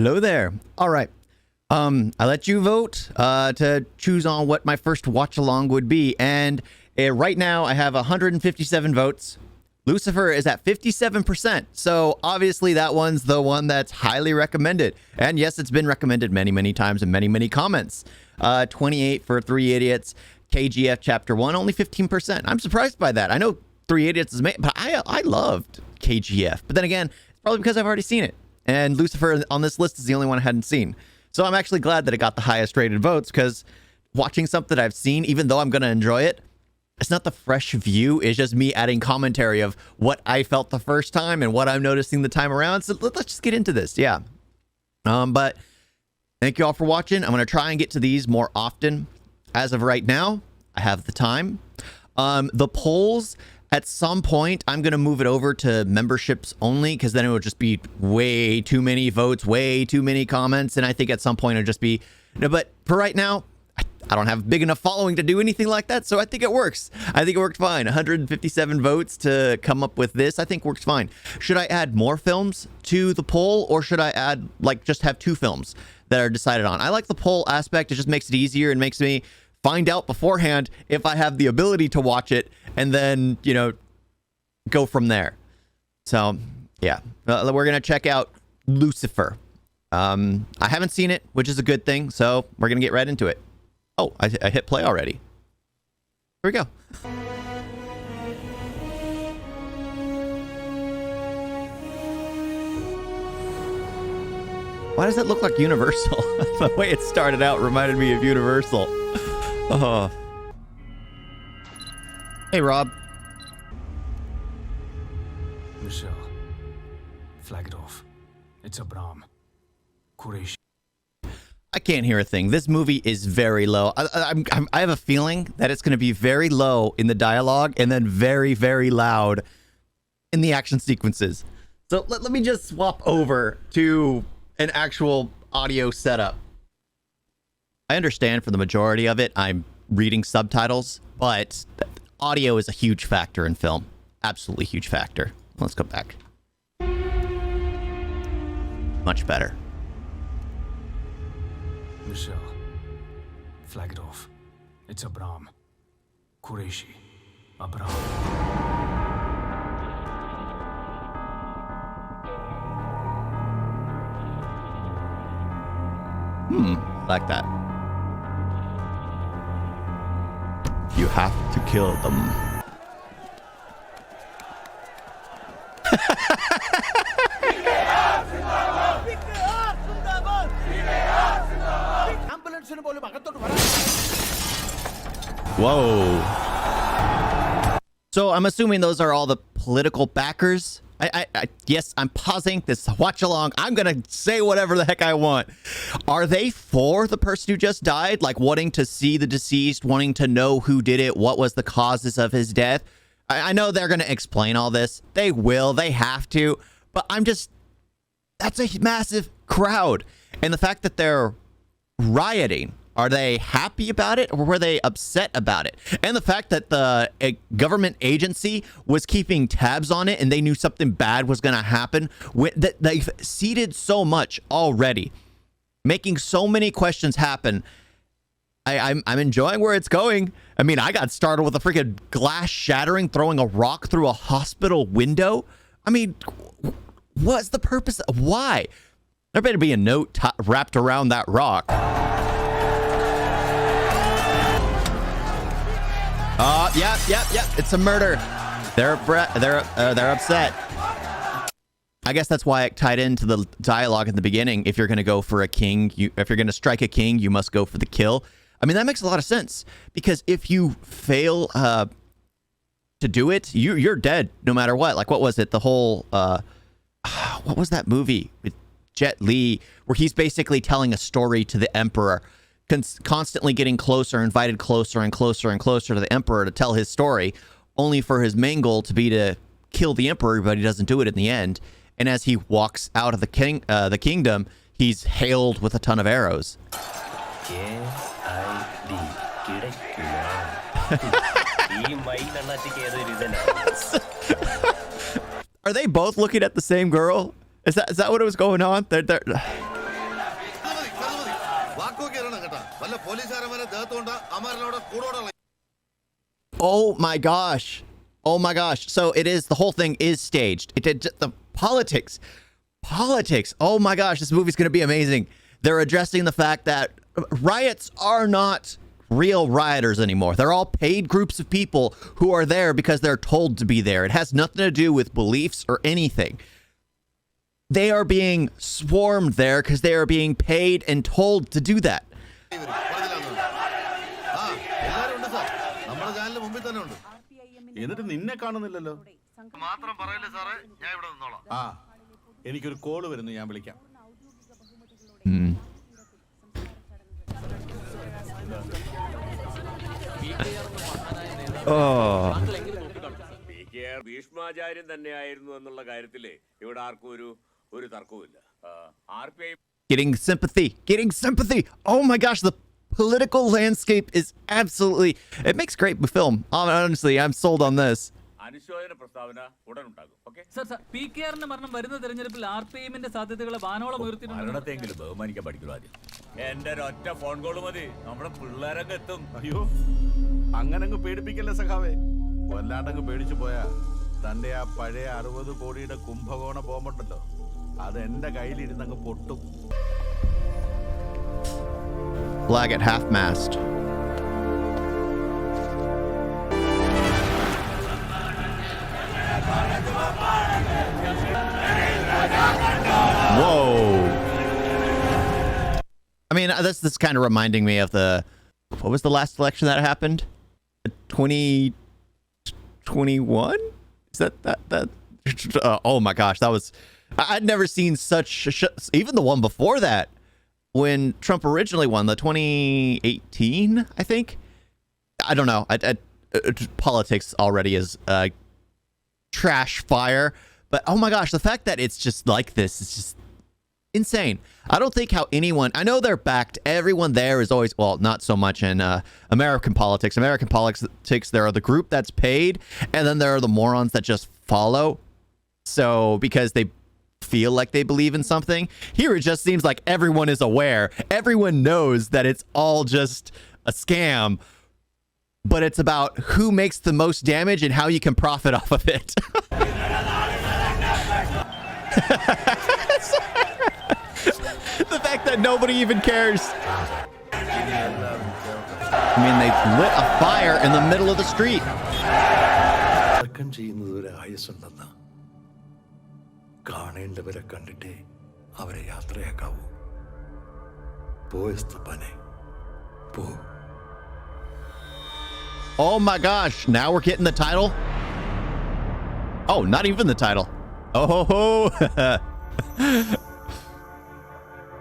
Hello there. All right. I let you vote to choose on what my first watch along would be, and right now I have 157 votes. Lucifer is at 57%, so obviously that one's the one that's highly recommended. And yes, it's been recommended many, many times in many, many comments. 28 for Three Idiots. KGF Chapter 1, only 15%. I'm surprised by that. I know Three Idiots is made, but I loved KGF. But then again, it's probably because I've already seen it. And Lucifer on this list is the only one I hadn't seen. So I'm actually glad that it got the highest rated votes, because watching something I've seen, even though I'm going to enjoy it, it's not the fresh view. It's just me adding commentary of what I felt the first time and what I'm noticing the time around. So let's just get into this. Yeah. But thank you all for watching. I'm going to try and get to these more often. As of right now, I have the time. The polls, at some point, I'm going to move it over to memberships only, because then it would just be way too many votes, way too many comments. And I think at some point it'll just be, no, but for right now, I don't have a big enough following to do anything like that. So I think it works. I think it worked fine. 157 votes to come up with this, I think works fine. Should I add more films to the poll, or should I add, like, just have 2 films that are decided on? I like the poll aspect. It just makes it easier and makes me find out beforehand if I have the ability to watch it, and then, you know, go from there. So yeah, we're going to check out Lucifer. I haven't seen it, which is a good thing. So we're going to get right into it. Oh, I hit play already. Here we go. Why does it look like Universal? The way it started out reminded me of Universal. Oh. Hey, Rob. Michelle, flag it off. It's Abram. Qureshi. I can't hear a thing. This movie is very low. I have a feeling that it's going to be very low in the dialogue and then very, very loud in the action sequences. So let me just swap over to an actual audio setup. I understand for the majority of it, I'm reading subtitles, but audio is a huge factor in film. Absolutely huge factor. Let's go back. Much better. Michelle, flag it off. It's Abram. Qureshi. Abram. Like that. You have to kill them. Whoa. So I'm assuming those are all the political backers. Yes, I'm pausing this watch along. I'm going to say whatever the heck I want. Are they for the person who just died? Like wanting to see the deceased, wanting to know who did it, what was the causes of his death? I know they're going to explain all this. They will. They have to. But I'm just... That's a massive crowd. And the fact that they're rioting, are they happy about it, or were they upset about it? And the fact that the government agency was keeping tabs on it and they knew something bad was going to happen, that they've seeded so much already, making so many questions happen. I'm enjoying where it's going. I mean, I got started with a freaking glass shattering, throwing a rock through a hospital window. I mean, what's the purpose? Why? There better be a note wrapped around that rock. Yep. It's a murder. They're upset. I guess that's why it tied into the dialogue at the beginning. If you're going to go for a king, if you're going to strike a king, you must go for the kill. I mean, that makes a lot of sense, because if you fail to do it, you're dead no matter what. Like, what was it? The whole what was that movie with Jet Li, where he's basically telling a story to the emperor, constantly getting closer, invited closer and closer and closer to the emperor to tell his story, only for his main goal to be to kill the emperor, but he doesn't do it in the end. And as he walks out of the kingdom, he's hailed with a ton of arrows. Are they both looking at the same girl? Is that what was going on? Oh my gosh. Oh my gosh. So it is, the whole thing is staged. It did the politics. Oh my gosh, this movie's going to be amazing. They're addressing the fact that riots are not real rioters anymore. They're all paid groups of people who are there because they're told to be there. It has nothing to do with beliefs or anything. They are being swarmed there because they are being paid and told to do that. എന്നിട്ട് നിന്നെ കാണുന്നില്ലല്ലോ. മാത്രം പറയല്ലേ സാറേ, ഞാൻ ഇവിടെ നിന്നോളാം. എനിക്കൊരു call വരുന്നു, ഞാൻ വിളിക്കാം. ഭീഷ്മാചാര്യൻ തന്നെയായിരുന്നു എന്നുള്ള കാര്യത്തില് ഇവിടെ ആർക്കും ഒരു തർക്കവുമില്ല. RPI Getting sympathy. Oh my gosh, the political landscape is absolutely, it makes great film. Honestly, I'm sold on this. അനുശോചന പ്രസ്താവന ഉടൻ ഉണ്ടാകും. ഓക്കെ സർ, PKRന്റെ മരണം വരുന്ന തെരഞ്ഞെടുപ്പിൽ RPIന്റെ സാധ്യതകളെ വാനോളം ഉയർത്തിയിട്ടുണ്ട്. മരണത്തെങ്കിലും ബഹുമാനിക്കാൻ പഠിക്കണം ആദ്യം. എന്റെ ഒറ്റ ഫോൺ കോൾ മതി, നമ്മുടെ പിള്ളേരൊക്കെ എത്തും. അയ്യോ, അങ്ങനങ്ങ് പേടിപ്പിക്കല്ലേ സഖാവേ. വല്ലാണ്ടങ്ങ് പേടിച്ചു പോയാ തന്റെ ആ പഴയ 60 കോടിയുടെ കുംഭകോണ ബോംബുണ്ടല്ലോ, അത് എന്റെ കയ്യിലിരുന്നങ്ങ് പൊട്ടും. Flag at half-mast. Whoa. I mean, this is kind of reminding me of what was the last election that happened? 2021? Is that? Oh my gosh, that was, I'd never seen such, even the one before that, when Trump originally won, the 2018, I think. I don't know. Politics already is trash fire. But oh my gosh, the fact that it's just like this is just insane. I don't think how anyone, I know they're backed. Everyone there is always, well, not so much in American politics. American politics, there are the group that's paid, and then there are the morons that just follow. So because they feel like they believe in something. Here it just seems like everyone is aware. Everyone knows that it's all just a scam. But it's about who makes the most damage and how you can profit off of it. The fact that nobody even cares. I mean, they lit a fire in the middle of the street. കാണേണ്ടവരെ കണ്ടിട്ടേ അവരെ യാത്രയാക്കാവൂ. പോയസ്തപ്പനെ പോ. Oh my gosh, now we're getting the title? Oh, not even the title. Oh ho ho.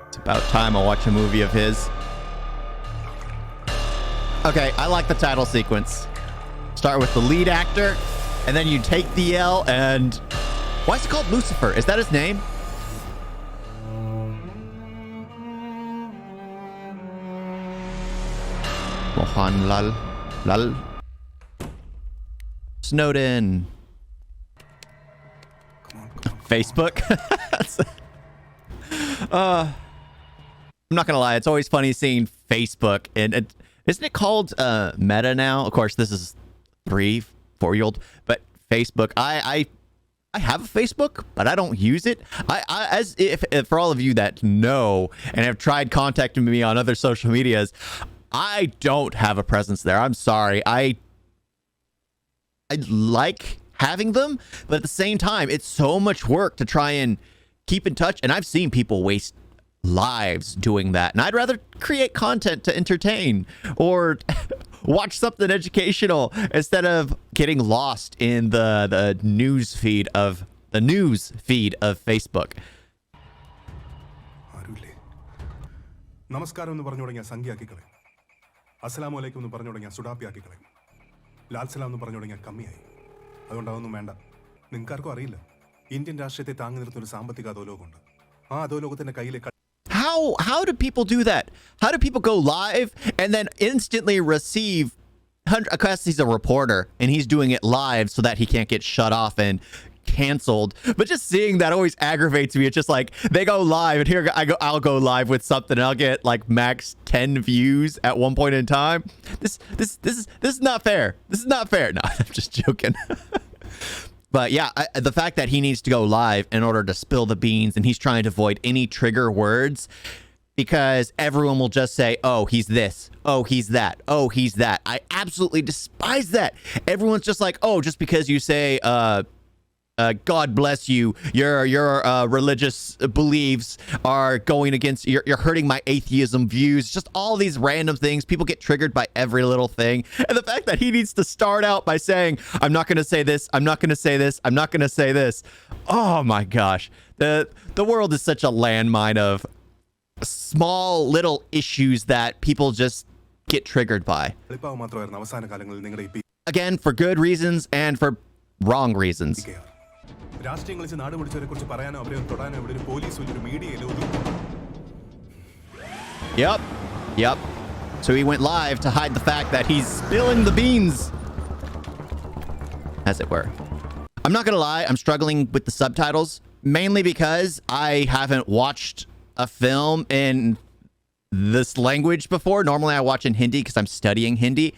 It's about time I watch a movie of his. Okay, I like the title sequence. Start with the lead actor, and then you take the L and... Why is it called Lucifer? Is that his name? Mohanlal. Snowden. Facebook. I'm not gonna lie, it's always funny seeing Facebook, and isn't it called Meta now? Of course, this is 3-4-year-old, but Facebook. I have a Facebook, but I don't use it. As if for all of you that know and have tried contacting me on other social medias, I don't have a presence there. I'm sorry. I like having them, but at the same time, it's so much work to try and keep in touch. And I've seen people waste lives doing that. And I'd rather create content to entertain or watch something educational instead of getting lost in the news feed of Facebook. നമസ്കാരം എന്ന് പറഞ്ഞു തുടങ്ങിയ സംഖ്യയാക്കി കളയും. അസ്സലാമു അലൈക്കും എന്ന് പറഞ്ഞു തുടങ്ങിയ സുഡാപ്പിയാക്കി കളയും. ലാൽസലാം എന്ന് പറഞ്ഞു തുടങ്ങിയ കമ്മിയായി. അതുകൊണ്ട് അതൊന്നും വേണ്ട. നിങ്ങൾക്കാർക്കും അറിയില്ല, ഇന്ത്യൻ രാഷ്ട്രീയത്തെ താങ്ങി നിർത്തുന്ന ഒരു സാമ്പത്തിക അധോലോകമുണ്ട്. ആ അധോലോകത്തിന്റെ കയ്യിലെ How do people do that? How do people go live and then instantly receive because he's a reporter and he's doing it live so that he can't get shut off and canceled. But just seeing that always aggravates me. It's just like they go live, and here I'll go live with something, and I'll get like max 10 views at one point in time. This is not fair. This is not fair. No, I'm just joking. But yeah, the fact that he needs to go live in order to spill the beans, and he's trying to avoid any trigger words, because everyone will just say, oh, he's this. Oh, he's that. Oh, he's that. I absolutely despise that. Everyone's just like, oh, just because you say, God bless you, your religious beliefs are going against, you're hurting my atheism views. Just all these random things. People get triggered by every little thing. And the fact that he needs to start out by saying, I'm not going to say this. I'm not going to say this. I'm not going to say this. Oh my gosh. The world is such a landmine of small little issues that people just get triggered by. Again, for good reasons and for wrong reasons. Yep. So he went live to hide the fact that he's spilling the beans, as it were. I'm not gonna lie, I'm struggling with the subtitles, mainly because I haven't watched a film in this language before. Normally I watch in Hindi because I'm studying Hindi,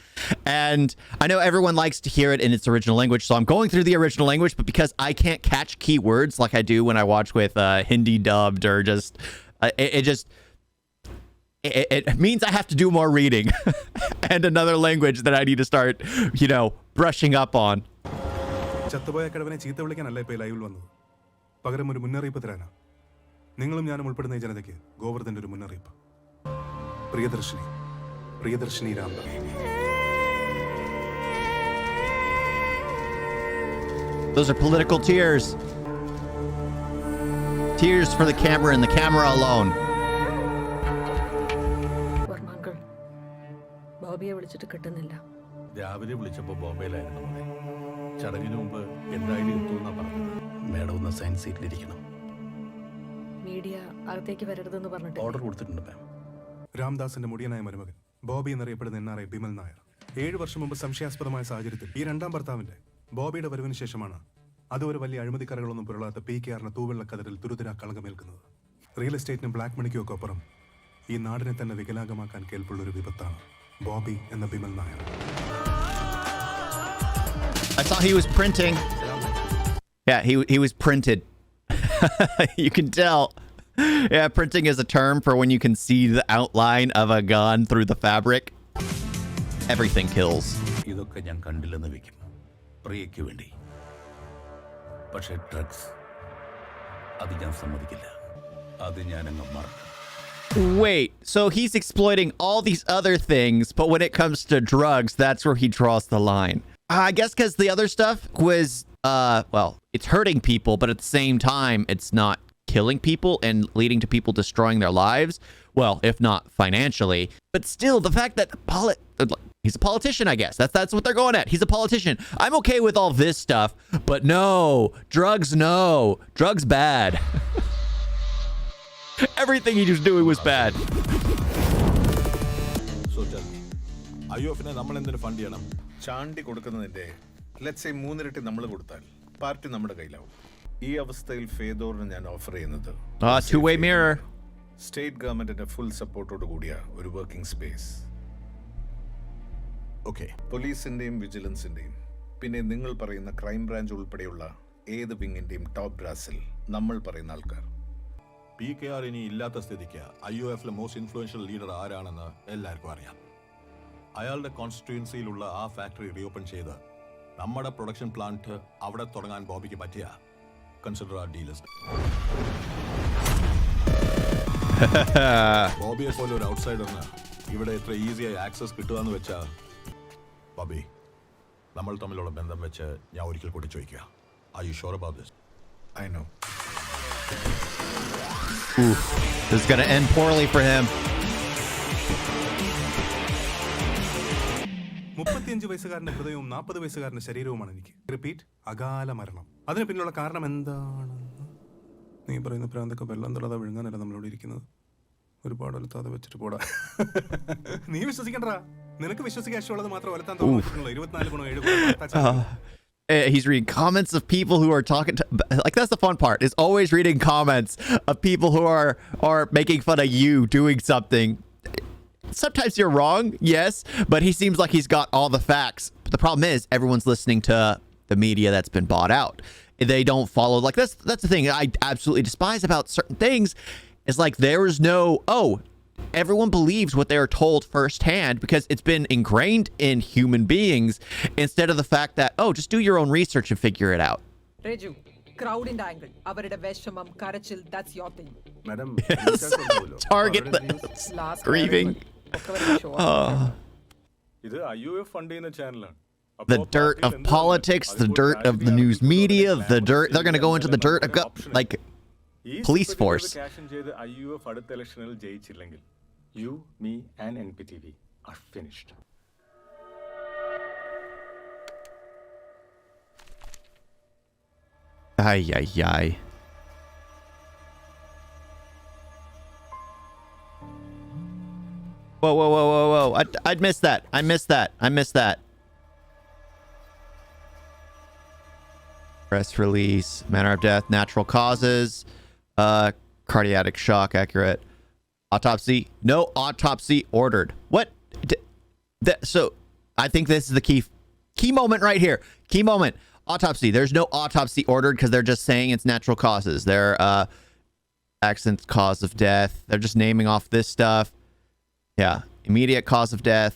and I know everyone likes to hear it in its original language, so I'm going through the original language. But because I can't catch key words like I do when I watch with Hindi dubbed, or just it means I have to do more reading and another language that I need to start, brushing up on. നിങ്ങളും ഞാനും ഉൾപ്പെടുന്ന ഈ ജനതയ്ക്ക് ഗോവർദ്ധന്റെ ഒരു മുന്നറിയിപ്പ്. Priyadarshini Ramdas. Those are political tears. Tears for the camera and the camera alone. വർമാങ്കൾ ബോബിയെ വിളിച്ചിട്ട് കിട്ടുന്നില്ല. രാവിലെ വിളിച്ചപ്പോൾ ബോംബെയിലായിരുന്നു. ചടങ്ങിന് മുമ്പ് എന്തായാലും എത്തുമെന്നാ പറഞ്ഞത്. മേഡം ഒന്ന് സയൻസ് സീറ്റിലിരിക്കണം. മീഡിയ അകത്തേക്ക് വരരുതെന്ന് പറഞ്ഞിട്ട് ഓർഡർ കൊടുത്തിട്ടുണ്ട് മാം. രാംദാസിന്റെ മുടിയനായ മരുമകൻ ബോബി എന്നറിയപ്പെടുന്ന NRI ബിമൽ നായർ 7 വർഷം മുമ്പ് സംശയാസ്പദമായ സാഹചര്യത്തിൽ ഈ രണ്ടാം ഭർത്താവിന്റെ ബോബിയുടെ വരവിന് ശേഷമാണ് അതുവരെ വലിയ അഴിമതിക്കറകളൊന്നും പുരളാത്ത PKRന്റെ തൂവെള്ളക്കതറിൽ തുരുതുരാ കളങ്കമേൽക്കുന്നത്. റിയൽ എസ്റ്റേറ്റിനും ബ്ലാക്ക് മണിക്കും ഒക്കെ അപ്പുറം ഈ നാടിനെ തന്നെ വികലാംഗമാക്കാൻ കേൾപ്പുള്ള ഒരു വിപത്താണ് ബോബി എന്ന Bimal Nair. I saw he was printing. Yeah, he was printed. You can tell. Yeah, printing is a term for when you can see the outline of a gun through the fabric. Everything kills. ഇതൊക്കെ ഞാൻ കണ്ടില്ലെന്ന് വെക്കും, പ്രിയയ്ക്ക് വേണ്ടി. പക്ഷേ drugs, അത് ഞാൻ സമ്മതിക്കില്ല. അത് ഞാൻ അങ്ങ് മറക്കും. Wait, so he's exploiting all these other things, but when it comes to drugs, that's where he draws the line. I guess because the other stuff was, well, it's hurting people, but at the same time, it's not killing people and leading to people destroying their lives. Well, if not financially, but still, the fact that he's a politician, I guess. That's what they're going at. He's a politician. I'm okay with all this stuff, but no. Drugs bad. Everything he was doing was bad. So tell me, IOFനെ നമ്മൾ എന്തിനു fund ചെയ്യണം? Chandy കൊടുക്കുന്നതിന്റെ let's say 3 ഇരട്ടി നമ്മൾ കൊടുത്താൽ party നമ്മുടെ കയ്യിലാവും. ഈ അവസ്ഥയിൽ ഫേദോറിന് ഞാൻ ഓഫർ ചെയ്യുന്നത് two-way mirror. സ്റ്റേറ്റ് ഗവൺമെന്റിന്റെ ഫുൾ സപ്പോർട്ടോട് കൂടിയ ഒരു വർക്കിംഗ് സ്പേസ്. ഓക്കെ, പോലീസിന്റെയും വിജിലൻസിന്റെയും പിന്നെ നിങ്ങൾ പറയുന്ന ക്രൈം ബ്രാഞ്ച് ഉൾപ്പെടെയുള്ള ഏത് വിങ്ങിന്റെയും ടോപ്പ് ബ്രാസിൽ നമ്മൾ പറയുന്ന ആൾക്കാർ. PKR ഇനി ഇല്ലാത്ത സ്ഥിതിക്ക് IOFലെ മോസ്റ്റ് ഇൻഫ്ലുവൻഷ്യൽ ലീഡർ ആരാണെന്ന് എല്ലാവർക്കും അറിയാം. അയാളുടെ കോൺസ്റ്റിറ്റ്യുവൻസിയിലുള്ള ആ ഫാക്ടറി റീഓപ്പൺ ചെയ്ത് നമ്മുടെ പ്രൊഡക്ഷൻ പ്ലാന്റ് അവിടെ തുടങ്ങാൻ ബോബിക്ക് പറ്റിയ കൺസിഡർ ആ ഡീലേഴ്സ്. ബോബിയെ പോലെ ഒരു ഔട്ട്സൈഡറിന് ഇവിടെ എത്ര ഈസിയായി ആക്സസ് കിട്ടുകയെന്ന് വെച്ചാൽ, ബോബി, നമ്മൾ തമ്മിലുള്ള ബന്ധം വെച്ച് ഞാൻ ഒരിക്കൽ കൂടി ചോദിക്കുക, are you sure about this? I know. This is going to end poorly for him. 35 വയസ്സുകാരന്റെ ഹൃദയവും 40 വയസ്സുകാരന്റെ ശരീരവുമാണ് എനിക്ക്. റിപ്പീറ്റ്, അകാല മരണം. അതിന് പിന്നിലുള്ള കാരണം എന്താണെന്ന് നീ പറയുന്ന പ്രാന്തൊക്കെ വെള്ളം തൊള്ളാതെ വിഴുങ്ങാനല്ല നമ്മളോട് ഇരിക്കുന്നത്. ഒരുപാട് ഒലത്താതെ വെച്ചിട്ട് പോടാ. നീ വിശ്വസിക്കണ്ടാ, നിനക്ക് വിശ്വസിക്കാൻ ഇഷ്ടമുള്ളത് മാത്രം ഒലത്താൻ തോന്നുന്നു. 24 ഗുണം 7 ഗുണം. he's reading comments of people who are talking to, like, that's the fun part, is always reading comments of people who are making fun of you doing something. Sometimes you're wrong, yes, but he seems like he's got all the facts. But the problem is everyone's listening to the media that's been bought out. They don't follow, like, that's the thing I absolutely despise about certain things, is like there is no, everyone believes what they are told firsthand because it's been ingrained in human beings, instead of the fact that, just do your own research and figure it out. Reju, crowd in angle. Avarade veshamam, karachil, that's your thing. Madam, Target the grieving. The dirt of politics, the dirt of the news media, the dirt. They're going to go into the dirt of like police force. You, me, and NPTV are finished. Ay, ay, ay. Whoa, whoa, whoa, whoa, whoa. I'd missed that. I missed that. Press release, manner of death, natural causes, cardiac shock, accurate. Autopsy, no autopsy ordered. What? So I think this is the key moment right here. Key moment. Autopsy. There's no autopsy ordered because they're just saying it's natural causes. They're accident, cause of death. They're just naming off this stuff. Yeah. Immediate cause of death,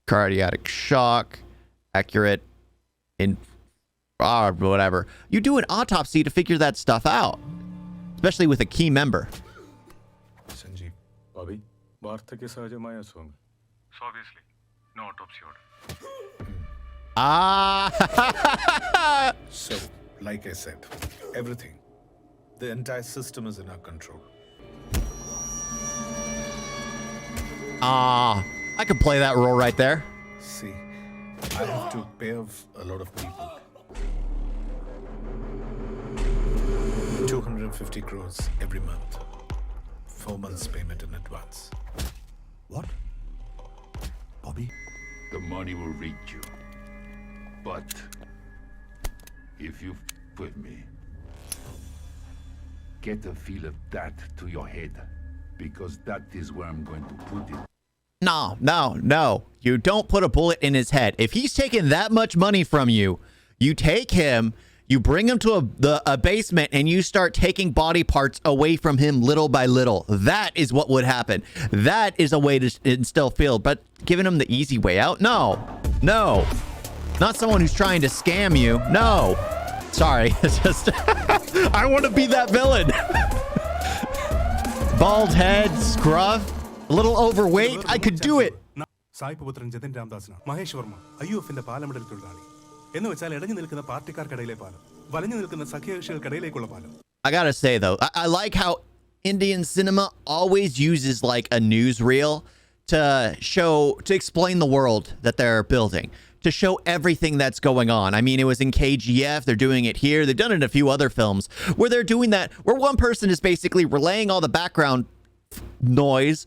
cardiac shock, accurate, whatever. You do an autopsy to figure that stuff out, especially with a key member. Sanjeev. Bobby, വാർദ്ധക്യ സഹജമായ അസുഖം. So obviously, no autopsy order. So, like I said, everything, the entire system is in our control. I could play that role right there. See, I have to pay off a lot of people. 250 crores every month. 4 months payment in advance. What? Bobby? The money will reach you. But if you with me, get a feel of that to your head, because that is where I'm going to put it. No. You don't put a bullet in his head. If he's taking that much money from you, you take him, you bring him to a basement, and you start taking body parts away from him little by little. That is what would happen. That is a way to instill fear. But giving him the easy way out? No. Not someone who's trying to scam you. No. Sorry. It's just I want to be that villain. Bald head, scruff, a little overweight. I could do it. സായിപ്പുപുത്രൻ Jatin രാംദാസിനാണ്. Mahesh Varma IUFന്റെ പാലമിടൽ തൊഴിലാളി എന്ന് വെച്ചാൽ ഇടഞ്ഞു നിൽക്കുന്ന പാർട്ടിക്കാർക്കിടയിലെ പാലം, വലഞ്ഞു നിൽക്കുന്ന സഖ്യകക്ഷികൾക്കിടയിലേക്കുള്ള പാലം. I gotta say though, I like how Indian cinema always uses like a newsreel to explain the world that they're building, to show everything that's going on. I mean, it was in KGF, they're doing it here, they've done it in a few other films where they're doing that, where one person is basically relaying all the background noise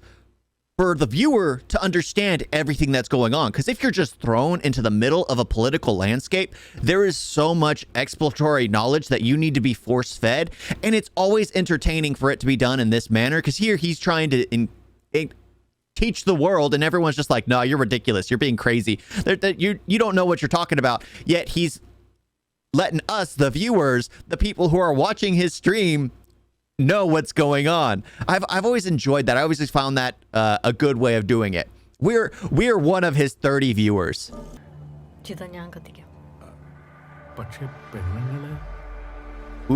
for the viewer to understand everything that's going on. Because if you're just thrown into the middle of a political landscape, there is so much exploratory knowledge that you need to be force-fed, and it's always entertaining for it to be done in this manner, because here he's trying to teach the world, and everyone's just like, no, you're ridiculous, you're being crazy, you don't know what you're talking about, yet he's letting us, the viewers, the people who are watching his stream, know what's going on. I've always enjoyed that. I always just found that a good way of doing it. We're one of his 30 viewers. ചിത ഞാൻ കത്തിക്കാം. പക്ഷേ പെണ്ണുങ്ങളെ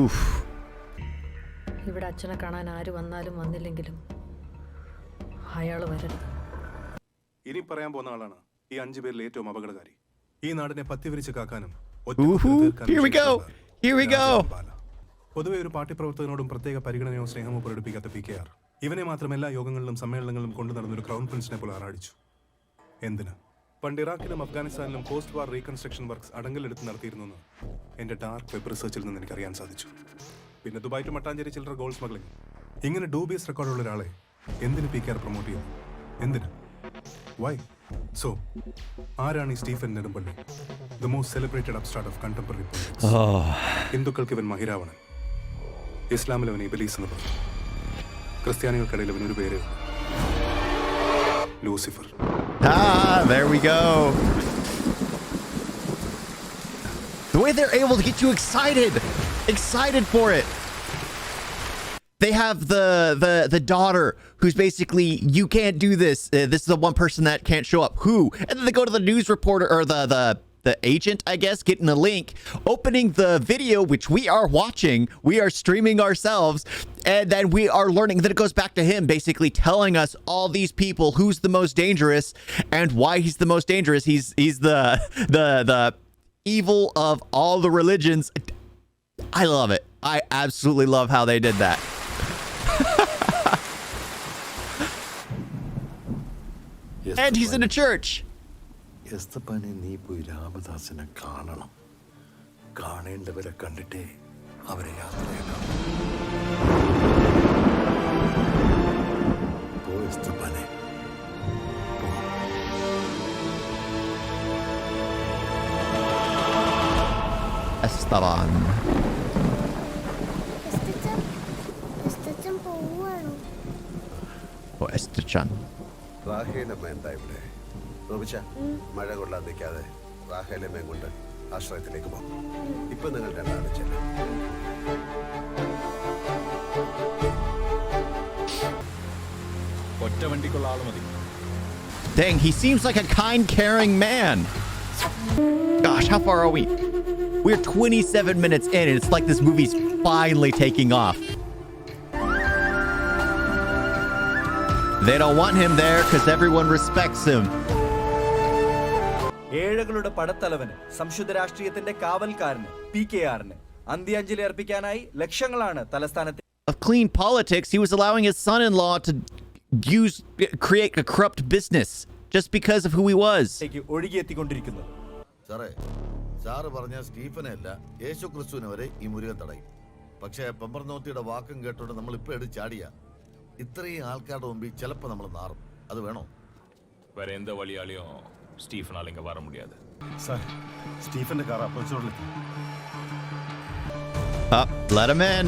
Oof. ഇവിടെ അച്ഛനെ കാണാൻ ആര് വന്നാലും വന്നില്ലെങ്കിലും അയാൾ വരരുത്. ഇനി പറയാൻ പോകുന്ന ആളാണ് ഈ 5 പേരിൽ ഏറ്റവും അപകടകാരി. ഈ നാടിനെ പത്തിവിരിച്ച് കാക്കാനും Here we go. പൊതുവെ ഒരു പാർട്ടി പ്രവർത്തകനോടും പ്രത്യേക പരിഗണനയോ സ്നേഹമോ പ്രകടിപ്പിക്കാത്ത PKR ഇവനെ മാത്രം എല്ലാ യോഗങ്ങളിലും സമ്മേളനങ്ങളിലും കൊണ്ടു നടന്നൊരു ക്രൗൺ പ്രിൻസിനെ പോലെ ആറാടിച്ചു. എന്തിന്? പണ്ട് ഇറാഖിലും അഫ്ഗാനിസ്ഥാനിലും പോസ്റ്റ് വാർ റീകൺസ്ട്രക്ഷൻ വർക്ക്സ് അടങ്കലെടുത്ത് നടത്തിയിരുന്നെന്ന് എൻ്റെ ഡാർക്ക് വെബ് റിസർച്ചിൽ നിന്ന് എനിക്കറിയാൻ സാധിച്ചു. പിന്നെ ദുബായ് ടു മട്ടാഞ്ചേരി ചില്ലറ ഗോൾഡ് സ്മഗ്ലിംഗ്. ഇങ്ങനെ ഡൂബിയസ് റെക്കോർഡുള്ള ഒരാളെ എന്തിന് PKR പ്രൊമോട്ട് ചെയ്യുന്നു? എന്തിന്? വൈ? So, ആരാണ് ഈ Stephen Nedumpally? The most celebrated upstart of contemporary politics. ഹിന്ദുക്കൾക്ക് ഇവൻ മഹിരാവണൻ, ഇസ്ലാമിൽ അവൻ ഇബലീസ് എന്ന് പറയും, ക്രിസ്ത്യാനികൾക്കിടയിൽ അവൻ ഒരു പേര് Lucifer. There we go. The way they're able to get you excited for it. They have the daughter who's basically, you can't do this. This is the one person that can't show up. Who? And then they go to the news reporter or the agent, I guess, getting a link, opening the video, which we are watching. We are streaming ourselves. And then we are learning. Then it goes back to him basically telling us all these people who's the most dangerous and why he's the most dangerous. He's the evil of all the religions. I love it. I absolutely love how they did that. And he's in a church. എസ്തപ്പാനെ നീ പോയി രാമദാസിനെ കാണണം. കാണേണ്ടവരെ കണ്ടിട്ടേ അവരെ യാത്രയാക്കാം. പോ എസ്തപ്പാനെ. Esteban. Oh, Estechan. Rahelamma എന്താ ഇവിടെ? റോബിച്ച, മഴ കൊള്ളാൻ നിൽക്കാതെ റാഹേലമ്മയും കൊണ്ട് ആശ്രയത്തിലേക്ക് പോകും. ഇപ്പൊ നിങ്ങൾ രണ്ടാണ് ചെല്ലാം. ഒറ്റ വണ്ടിക്കുള്ള ആള് മതി. Dang, he seems like a kind, caring man. Gosh, how far are we? We're 27 minutes in, and it's like this movie's finally taking off. They don't want him there because everyone respects him. ഏഴകളുടെ പടത്തലവന്, സംശുദ്ധ രാഷ്ട്രീയത്തിന്റെ കാവൽക്കാരന്, PKRന് അന്ത്യാഞ്ജലി അർപ്പിക്കാനായി ലക്ഷങ്ങളാണ് തലസ്ഥാനത്ത്. Of clean politics, he was allowing his son-in-law to create a corrupt business just because of who he was. ഒഴുകിയെത്തിക്കൊണ്ടിരിക്കുന്നത്. സാറേ, sir പറഞ്ഞ സ്റ്റീഫനെ അല്ല യേശു ക്രിസ്തുവിനെ വരെ ഈ മുരുകൻ തടയും. പക്ഷേ പെമ്പർനോത്തിയുടെ വാക്കും കേട്ടോണ്ട് നമ്മൾ ഇപ്പൊ എടുത്ത് ചാടിയ ഇത്രയും ആൾക്കാരുടെ മുമ്പിൽ ചിലപ്പോൾ നമ്മൾ നാറും. അത് വേണോ? വേറെ എന്ത് വഴിയാളിയോ സ്റ്റീഫനാൽ ഇങ്ങ വര മുടിയാതെ. സാർ, സ്റ്റീഫന്റെ കാർ അപ്രോച്ച് റോഡിലെത്തി. Let him in.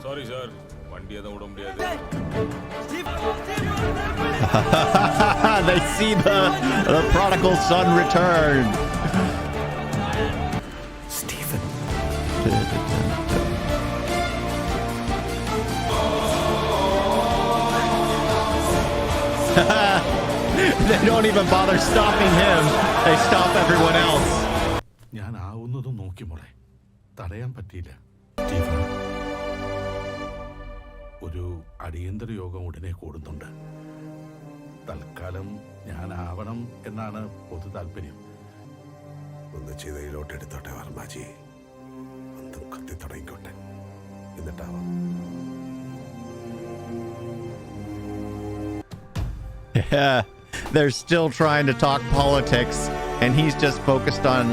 Sorry sir, വണ്ടി അത ഓട മുടിയാതെ. They see the prodigal son return. സ്റ്റീഫൻ. They don't even bother stopping him. They stop everyone else. ഞാൻ ആവുന്നതും നോക്കി മോളെ, തടയാൻ പറ്റിയില്ല. ഒരു അടിയന്തര യോഗം ഉടനെ കൂടുന്നുണ്ട്. തൽക്കാലം ഞാൻ ആവണം എന്നാണ് പൊതു താല്പര്യം. ഒന്ന് ചിതയിലോട്ട് എടുത്തോട്ടെ വർമാജി. ഒന്നും കത്തി തുടങ്ങിക്കോട്ടെ, എന്നിട്ടാവാം. Yeah, they're still trying to talk politics, and he's just focused on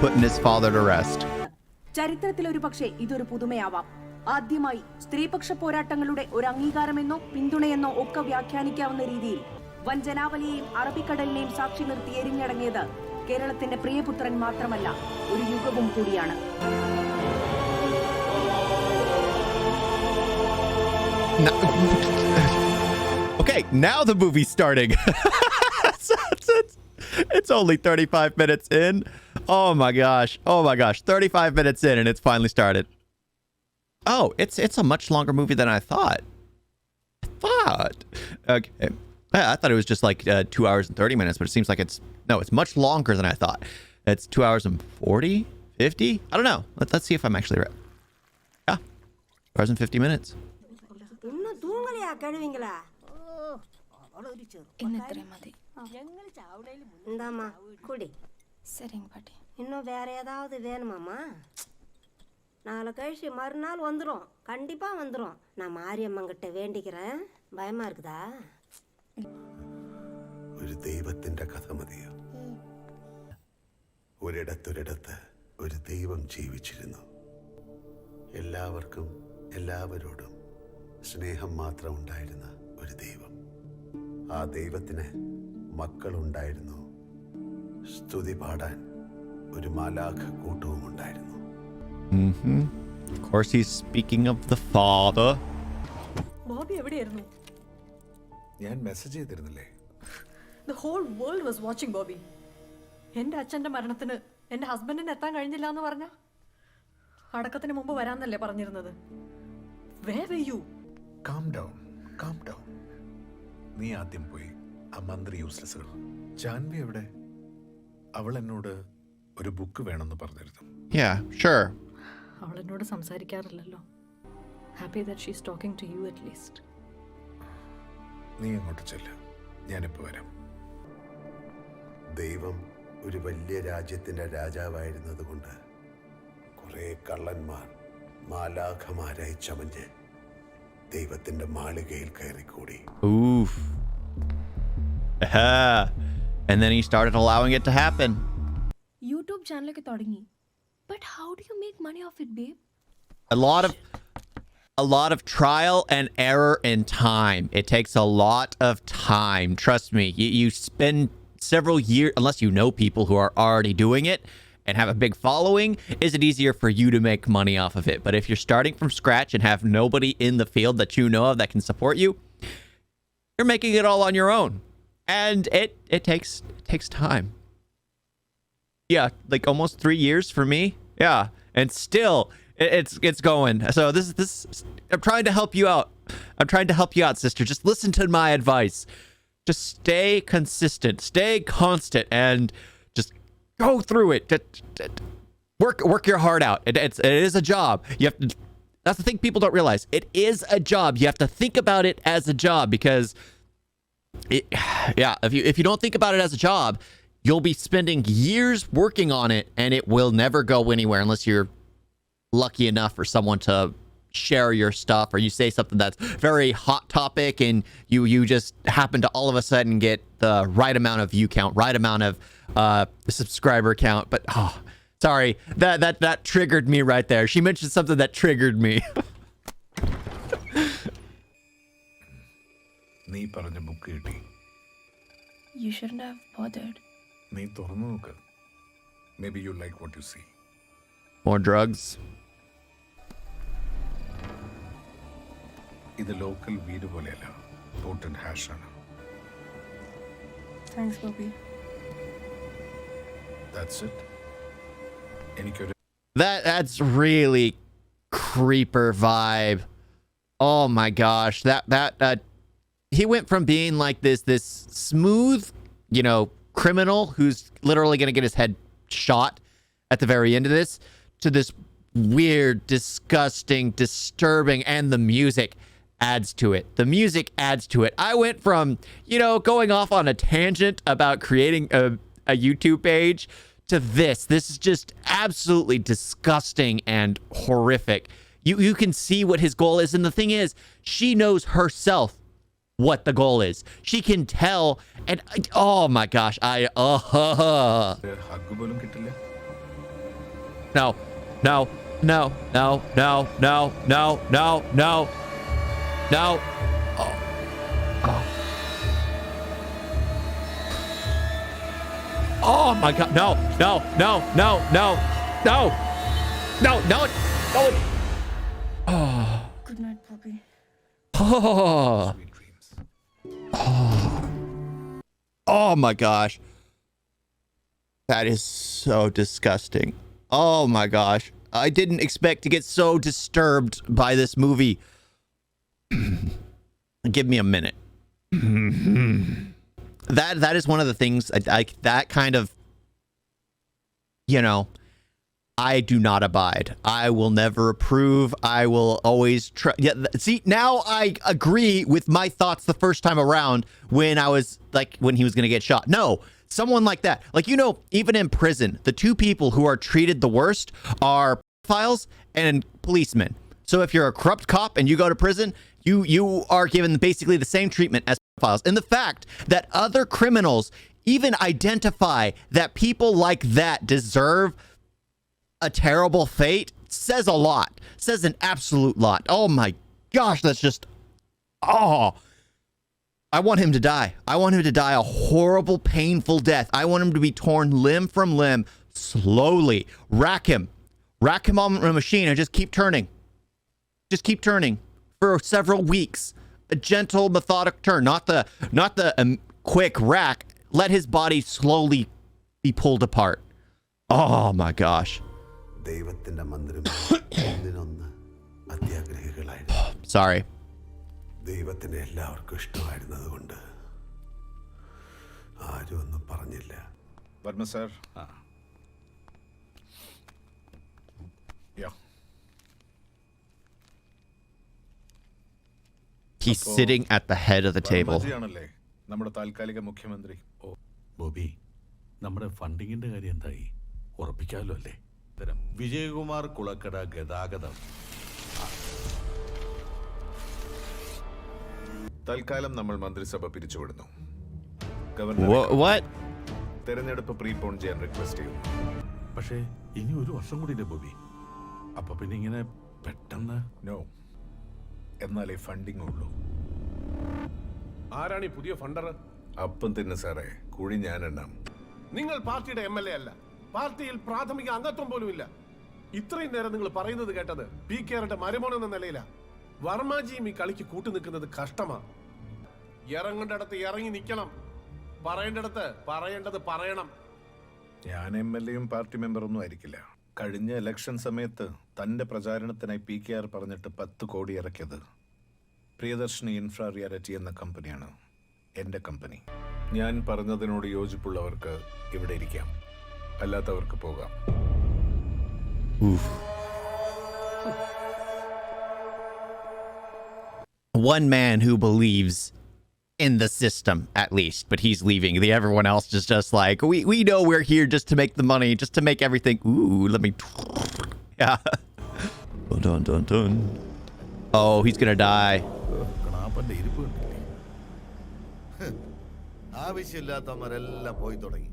putting his father to rest. ചരിത്രത്തിൽ ഒരു പക്ഷേ ഇതൊരു പുതുമയാവാം. ആദ്യമായി സ്ത്രീപക്ഷ പോരാട്ടങ്ങളുടെ ഒരു അംഗീകാരമെന്നോ പിന്തുണയെന്നോ ഒക്കെ വ്യാഖ്യാനിക്കാവുന്ന രീതിയിൽ വഞ്ചനാവലിയെയും അറബിക്കടലിനെയും സാക്ഷി നിർത്തി എരിഞ്ഞടങ്ങിയത് കേരളത്തിന്റെ പ്രിയപുത്രൻ മാത്രമല്ല, ഒരു യുഗവും കൂടിയാണ്. Okay, now the movie's starting. It's only 35 minutes in. Oh my gosh. 35 minutes in and it's finally started. Oh, it's a much longer movie than I thought. Okay. I thought it was just like 2 hours and 30 minutes, but it seems like it's much longer than I thought. It's 2 hours and 40, 50? I don't know. Let's see if I'm actually right. Yeah. 2 hours and 50 minutes. இன்னும் வேற ஏதாவது வேணுமாம்மா? நாளை கழிச்சு மறுநாள் வந்துடும், கண்டிப்பா வந்துடும். நான் மாரியம்மங்கிட்ட வேண்டிக்கிறேன். பயமா இருக்குதா? ഒരു ദൈവത്തിന്റെ കഥ മതിയോ? ഒരിടത്തൊരിടത്ത് ഒരു ദൈവം ജീവിച്ചിരുന്നു. എല്ലാവർക്കും എല്ലാവരോടും സ്നേഹം മാത്രം ഉണ്ടായിരുന്ന ഒരു ദൈവം. ആ ദൈവത്തിന് മക്കളുണ്ടായിരുന്നു. സ്തുതി പാടാൻ ഒരു മാലാഖ കൂട്ടവും ഉണ്ടായിരുന്നു. Of course he's speaking of the father. Bobby എവിടെയായിരുന്നു? ഞാൻ message ചെയ്തിരുന്നില്ലേ? The whole world was watching Bobby. എൻ്റെ അച്ഛൻ്റെ മരണത്തിന് എൻ്റെ ഹസ്ബൻഡിന് എത്താൻ കഴിഞ്ഞില്ല എന്ന് പറഞ്ഞ അടക്കത്തിന് മുമ്പ് വരാന്നല്ലേ പറഞ്ഞിരുന്നത്? Where were you? Calm down. നീ ആദ്യം പോയി ആ മന്ത്രി യൂസ്ലെസ്സുകൾ. ജാൻവി എവിടെ? അവൾ എന്നോട് ഒരു ബുക്ക് വേണമെന്ന് പറഞ്ഞിരുന്നു. Yeah, sure. അവൾ എന്നോട് സംസാരിക്കാറില്ലല്ലോ. Happy that she's talking to you at least. നീ അങ്ങോട്ട് ചെല്ല്, ഞാനിപ്പോ വരാം. ദൈവം ഒരു വലിയ രാജ്യത്തിന്റെ രാജാവായിരുന്നത് കൊണ്ട് കുറെ കള്ളന്മാർ മാലാഖമാരായി ചമഞ്ഞ് ദൈവത്തിന്റെ മാളികയിൽ കയറിക്കൂടി. Oof. And then he started allowing it to happen. YouTube ചാനലൊക്കെ തുടങ്ങി. But how do you make money off it, babe? A lot of trial and error and time. It takes a lot of time. Trust me. You spend several years, unless you know people who are already doing it and have a big following, is it easier for you to make money off of it? But if you're starting from scratch and have nobody in the field that you know of that can support you, you're making it all on your own. And it takes time. Yeah, like almost 3 years for me. Yeah, and still it's going. So this I'm trying to help you out. Sister. Just listen to my advice. Just stay consistent, stay constant, and just go through it. Work your heart out. It is a job. You have to. That's the thing people don't realize. It is a job. You have to think about it as a job because, if you don't think about it as a job, you'll be spending years working on it, and it will never go anywhere unless you're lucky enough for someone to share your stuff, or you say something that's very hot topic and you just happen to all of a sudden get the right amount of view count, right amount of subscriber count. But sorry, that triggered me right there. She mentioned something that triggered me. നീ പറഞ്ഞ book കിട്ടി. You shouldn't have bothered. നീ തുറന്നു നോക്ക്. Maybe you like what you see. More drugs. ഇത് local വീട് പോലെയല്ല, പോട്ടന്റ് hash ആണ്. Thanks, Bobby. That's it. എനിക്കൊരു That's really creeper vibe. Oh my gosh, that he went from being like this smooth, criminal who's literally going to get his head shot at the very end of this, to this weird, disgusting, disturbing, and the music adds to it. I went from, going off on a tangent about creating a YouTube page to this. This is just absolutely disgusting and horrific. You can see what his goal is, and the thing is, she knows herself what the goal is. She can tell, and oh my gosh, hug പോലും കിട്ടില്ല. No. Oh my god, no. Good night, Bobby. Oh my gosh. That is so disgusting. Oh my gosh. I didn't expect to get so disturbed by this movie. Give me a minute. That is one of the things that kind of, I do not abide. I will never approve. I will always try. Yeah, see, now I agree with my thoughts the first time around when when he was going to get shot. No, someone like that. Even in prison, the two people who are treated the worst are pedophiles and policemen. So if you're a corrupt cop and you go to prison, you are given basically the same treatment as pedophiles. And the fact that other criminals even identify that people like that deserve a terrible fate says a lot. Says an absolute lot. Oh my gosh, that's just I want him to die. I want him to die a horrible, painful death. I want him to be torn limb from limb slowly. Rack him on a machine and just keep turning. Just keep turning for several weeks. A gentle, methodic turn, not the quick rack. Let his body slowly be pulled apart. Oh my gosh. Sorry. ദൈവത്തിന് എല്ലാവർക്കും ഇഷ്ടമായിരുന്നത് കൊണ്ട് ആരും ഒന്നും പറഞ്ഞില്ല. Varma sir. He's sitting at the head of the table. നമ്മുടെ താൽക്കാലിക മുഖ്യമന്ത്രി. ബോബി, നമ്മുടെ ഫണ്ടിങ്ങിന്റെ കാര്യം എന്തായി? ഉറപ്പിക്കാമല്ലോ അല്ലേ? വിജയകുമാർ കുളക്കട ഗതാഗതം. തൽക്കാലം നമ്മൾ മന്ത്രിസഭ പിരിച്ചുവിടുന്നു. What? തെരഞ്ഞെടുപ്പ് പ്രീപോൺ ചെയ്യാൻ റിക്വസ്റ്റ് ചെയ്യുന്നു. പക്ഷേ ഇനി ഒരു വർഷം കൂടിയില്ലേ ബോബി? അപ്പൊ പിന്നെ ഇങ്ങനെ പെട്ടെന്ന്? നോ. എന്നാലേ ഫണ്ടിങ് ഉള്ളൂ. ആരാണ് ഈ പുതിയ ഫണ്ടർ? അപ്പം തന്നെ സാറേ, കുഴി ഞാനെണ്ണാം. നിങ്ങൾ പാർട്ടിയുടെ MLA അല്ല. പാർട്ടിയിൽ പ്രാഥമിക അംഗത്വം പോലും ഇല്ല. ഇത്രയും നേരം നിങ്ങൾ പറയുന്നത് കേട്ടത് PKR മരുമോൻ എന്ന നിലയിലാ. വർമ്മജിയും ഈ കളിക്ക് കൂട്ടുനിൽക്കുന്നത് കഷ്ടമാ. ഇറങ്ങേണ്ടടത്ത് ഇറങ്ങി നിൽക്കണം. പറയേണ്ടടത്ത് പറയേണ്ടത് പറയണം. ഞാൻ MLA പാർട്ടി മെമ്പറൊന്നും ആയിരിക്കില്ല. കഴിഞ്ഞ ഇലക്ഷൻ സമയത്ത് തന്റെ പ്രചാരണത്തിനായി PKR പറഞ്ഞിട്ട് 10 കോടി ഇറക്കിയത് പ്രിയദർശിനി ഇൻഫ്രാ റിയാലിറ്റി എന്ന കമ്പനിയാണ്. എൻ്റെ കമ്പനി. ഞാൻ പറഞ്ഞതിനോട് യോജിപ്പുള്ളവർക്ക് ഇവിടെ ഇരിക്കാം, അല്ലാത്തവർക്ക് പോകാം. One man who believes in the system, at least, but he's leaving. Everyone else is just like, we know we're here just to make the money, just to make everything. Ooh, let me. Yeah. Dun, dun, dun. Oh, he's gonna die. ആവശ്യമില്ലാത്തവരെല്ലാം പോയി തുടങ്ങി.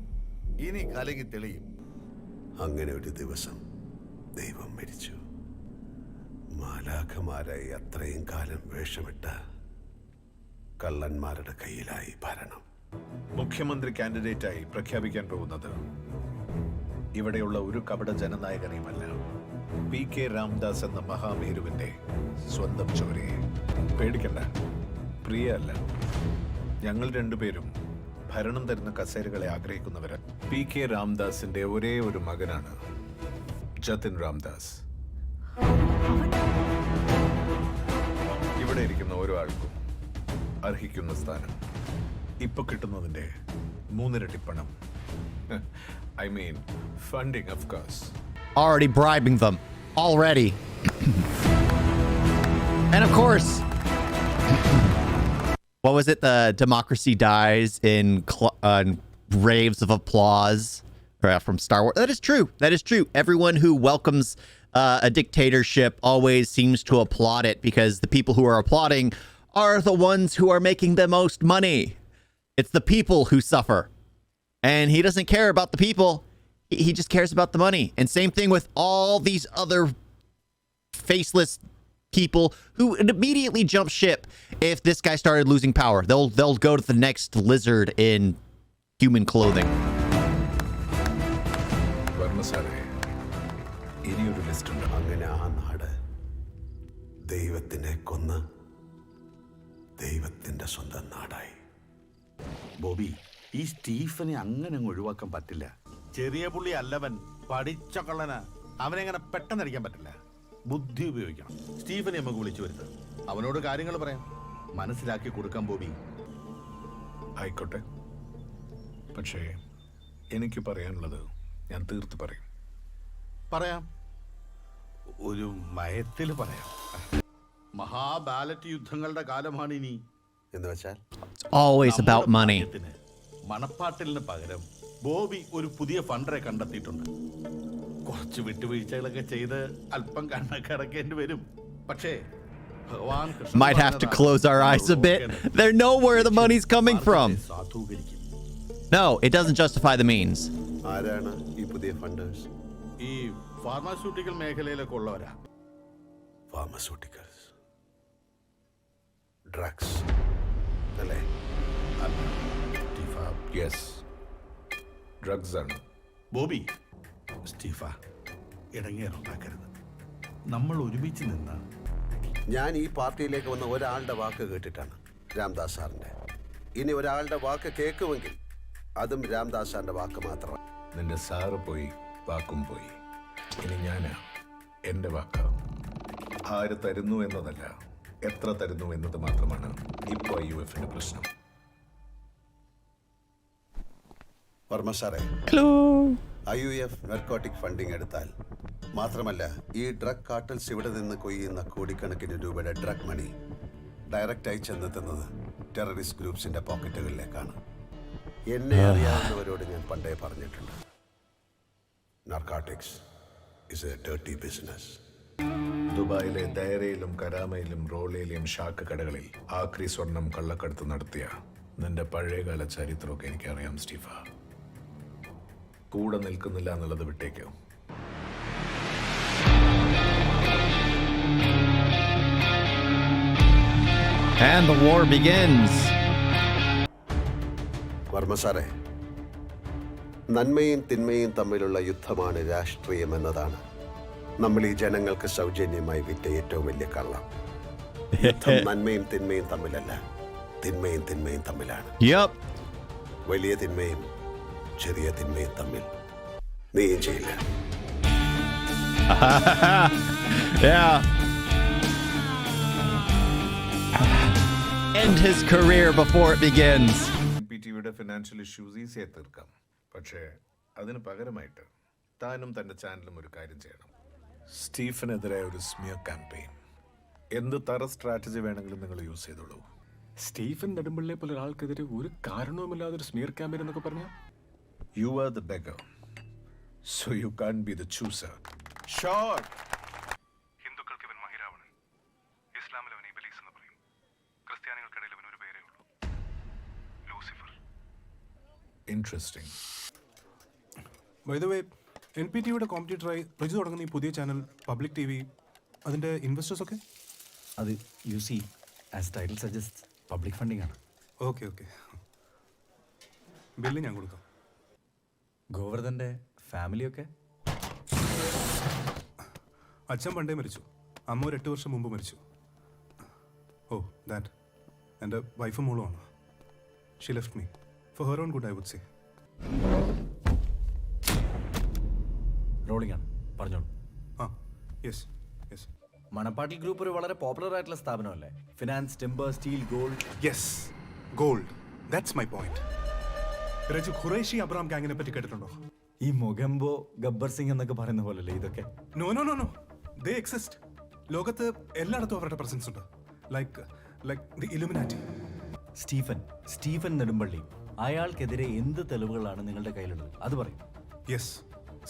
ഇനി കലകി തെളിയും. അങ്ങനെ ഒരു ദിവസം ദൈവം മരിച്ചു. മാലാഖമാരായി അത്രയും കാലം വേഷമിട്ട കള്ളന്മാരുടെ കയ്യിലായി ഭരണം. മുഖ്യമന്ത്രി കാൻഡിഡേറ്റായി പ്രഖ്യാപിക്കാൻ പോകുന്നത് ഇവിടെയുള്ള ഒരു കപട ജനനായകനെയുമല്ല, PK രാംദാസ് എന്ന മഹാമേരുവിന്റെ സ്വന്തം ചോരയെ. പേടിക്കണ്ട, പ്രിയ അല്ല. ഞങ്ങൾ രണ്ടുപേരും ഭരണം തരുന്ന കസേരകളെ ആഗ്രഹിക്കുന്നവരാണ്. PK രാംദാസിന്റെ ഒരേ ഒരു മകനാണ് ജതിൻ രാംദാസ്. ഇവിടെ ഇരിക്കുന്ന ഓരോ ആൾക്കും അർഹിക്കുന്ന സ്ഥാനം ഇപ്പൊ കിട്ടുന്നതിന്റെ 3 ഇരട്ടി പണം. I mean funding, of course. Already bribing them. Already. And of course, what was it? The democracy dies in raves of applause from Star Wars. That is true. That is true. Everyone who welcomes a dictatorship always seems to applaud it because the people who are applauding are the ones who are making the most money. It's the people who suffer. And he doesn't care about the people. He just cares about the money. And same thing with all these other faceless people who would immediately jump ship if this guy started losing power. They'll go to the next lizard in human clothing. അങ്ങനെ ആ നാട് ദൈവത്തിനെ കൊന്ന് ദൈവത്തിന്റെ സ്വന്തം നാടായി. ബോബി, ഈ സ്റ്റീഫനെ അങ്ങനെ അങ്ങ് ഒഴിവാക്കാൻ പറ്റില്ല. ചെറിയ പുള്ളി അല്ലവൻ, പഠിച്ച കള്ളനാ. അവനെങ്ങനെ പെട്ടെന്ന് അടിക്കാൻ പറ്റില്ല. ബുദ്ധി ഉപയോഗിക്കണം. സ്റ്റീഫനെ നമുക്ക് വിളിച്ചു വരുന്നത്, അവനോട് കാര്യങ്ങൾ പറയാം, മനസ്സിലാക്കി കൊടുക്കാൻ. ബോബി ആയിക്കോട്ടെ, പക്ഷേ എനിക്ക് പറയാനുള്ളത് ഞാൻ തീർത്ത് പറയും. പറയാം, ഒരു മയത്തിൽ പറയാം. മഹാബാലറ്റ് യുദ്ധങ്ങളുടെ കാലമാണ് ഇനി. എന്ന് വെച്ചാൽ always about money. മണപ്പാട്ടിലിന് പകരം ബോബി ഒരു പുതിയ ഫണ്ടറെ കണ്ടെത്തിയിട്ടുണ്ട്. കുറച്ച് വിട്ടുവീഴ്ചകളൊക്കെ ചെയ്ത് അല്പം കണ്ണൊക്കെ അടക്കേണ്ടി വരും. പക്ഷേ ഭഗവാൻ might have to close our eyes a bit. They know where the money's coming from. No, it doesn't justify the means. ആരാണ് ഈ പുതിയ ഫണ്ടേഴ്സ്? ഈ ഫാർമസ്യൂട്ടിക്കൽ മേഖലയിലൊക്കെ ഉള്ളവരാ. ഫാർമസ്യൂട്ടിക്കൽസ്, ഡ്രഗ്സ് അല്ലേ? യെസ്, ഡ്രഗ്സ് ആണ്. ബോബി, സ്റ്റീഫ, ഇടങ്ങേറുണ്ടാക്കരുത്. നമ്മൾ ഒരുമിച്ച് നിന്ന ഞാൻ ഈ പാർട്ടിയിലേക്ക് വന്ന ഒരാളുടെ വാക്ക് കേട്ടിട്ടാണ്, രാംദാസ് സാറിന്റെ. ഇനി ഒരാളുടെ വാക്ക് കേൾക്കുമെങ്കിൽ അതും രാംദാസ് സാറിന്റെ വാക്ക് മാത്രമാണ്. നിന്റെ സാറ് പോയി, വാക്കും പോയി. ഇനി ഞാനാ, എൻ്റെ വാക്ക്. ആര് തരുന്നു എന്നതല്ല, എത്ര തരുന്നു എന്നത് മാത്രമാണ് ഇപ്പോൾ IUFന്റെ പ്രശ്നം. വർമ്മ സാറേ, ഹലോ. IUF നർക്കോട്ടിക് ഫണ്ടിങ് എടുത്താൽ മാത്രമല്ല, ഈ ഡ്രഗ് കാർട്ടൽസ് ഇവിടെ നിന്ന് കൊയ്യുന്ന കോടിക്കണക്കിന് രൂപയുടെ ഡ്രഗ് മണി ഡയറക്റ്റായി ചെന്നെത്തുന്നത് ടെററിസ്റ്റ് ഗ്രൂപ്പ്സിന്റെ പോക്കറ്റുകളിലേക്കാണ്. എന്നെ അറിയാവുന്നവരോട് ഞാൻ പണ്ടേ പറഞ്ഞിട്ടുണ്ട്, narcotics is A dirty business. ദുബായിലെ ദയറയിലും കരാമയിലും റോളയിലും ഷാക്ക് കടകളിൽ ആക്രി സ്വർണം കള്ളക്കടത്ത് നടത്തിയ നിന്റെ പഴയകാല ചരിത്രമൊക്കെ എനിക്കറിയാം സ്റ്റീഫ. കൂടെ നിൽക്കുന്നില്ല എന്നുള്ളത് വിട്ടേക്കോ. And the war begins. Varma സാറേ, നന്മയും തിന്മയും തമ്മിലുള്ള യുദ്ധമാണ് രാഷ്ട്രീയം എന്നതാണ് നമ്മൾ ഈ ജനങ്ങൾക്ക് സൗജന്യമായി വിറ്റ ഏറ്റവും വലിയ കള്ളം. യുദ്ധം നന്മയും തിന്മയും തമ്മിലല്ല, തിന്മയും തിന്മയും തമ്മിലാണ്. വലിയ തിന്മയും ചെറിയ തിന്മയും തമ്മിൽ നീയും ചെയ്യില്ല. End his career before it begins. NPTVയുടെ ഫിനാൻഷ്യൽ ഇഷ്യൂസ് ഈസിയായി തീർക്കാം. പക്ഷേ അതിന് പകരമായിട്ട് താനും തൻ്റെ ചാനലും ഒരു കാര്യം ചെയ്യണം. സ്റ്റീഫനെതിരെ ഒരു സ്മിയർ ക്യാമ്പയിൻ. എന്ത് തര സ്ട്രാറ്റജി വേണമെങ്കിലും നിങ്ങൾ യൂസ് ചെയ്തോളൂ. സ്റ്റീഫൻ നെടുമ്പള്ളിയെ പോലെ ഒരാൾക്കെതിരെ ഒരു കാരണവുമില്ലാതെ ഒരു സ്മിയർ ക്യാമ്പയിൻ എന്നൊക്കെ പറഞ്ഞാൽ you are the beggar, so you can be the chooser. Sure. ഹിന്ദുക്കൾക്ക് ഇവൻ മഹിരാവണൻ, ഇസ്ലാമിൽ അവൻ ഇബലീസ് എന്ന് പറയും, ക്രിസ്ത്യാനികൾക്കിടയിൽ അവൻ ഒരു പേരേ ഉള്ളൂ, Lucifer. Interesting. By the way, NPTVയുടെ കോമ്പറ്റീറ്ററായി റിജു തുടങ്ങുന്ന ഈ പുതിയ ചാനൽ പബ്ലിക് TV, അതിൻ്റെ ഇൻവെസ്റ്റേഴ്സ് ഒക്കെ അത് you see as title suggest public funding ആണ്. ഓക്കെ ഓക്കെ, ബില്ല് ഞാൻ കൊടുക്കാം. ഗോവർദ്ധൻ്റെ ഫാമിലിയൊക്കെ? അച്ഛൻ പണ്ടേ മരിച്ചു, അമ്മ ഒരു 8 വർഷം മുമ്പ് മരിച്ചു. ഓ ദാറ്റ്, എൻ്റെ വൈഫും മോളുമാണ്. She left me for her own good, I would say. Rolling ആണ്, പറഞ്ഞോളൂ. ആ യെസ് യെസ്. മണപ്പാട്ടിൽ ഗ്രൂപ്പ് ഒരു വളരെ പോപ്പുലർ ആയിട്ടുള്ള സ്ഥാപനമല്ലേ? Finance, timber, steel, gold. Yes, gold, that's my point. Raju, Qureshi Abram ഗാങ്ങിനെ പറ്റി കേട്ടിട്ടുണ്ടോ? ഈ മൊഗംബോ, ഗബ്ബർ സിംഗ് എന്നൊക്കെ പറയുന്ന പോലല്ലേ ഇതൊക്കെ? No no no no, they exist. ലോകത്ത് എല്ലായിടത്തും അവരുടെ പ്രസൻസ് ഉണ്ട്. Like the illuminati. Stephen Nedumpally, അയാൾക്കെതിരെ എന്ത് തെളിവുകളാണ് നിങ്ങളുടെ കയ്യിലുള്ളത്? അത് പറയും. Yes,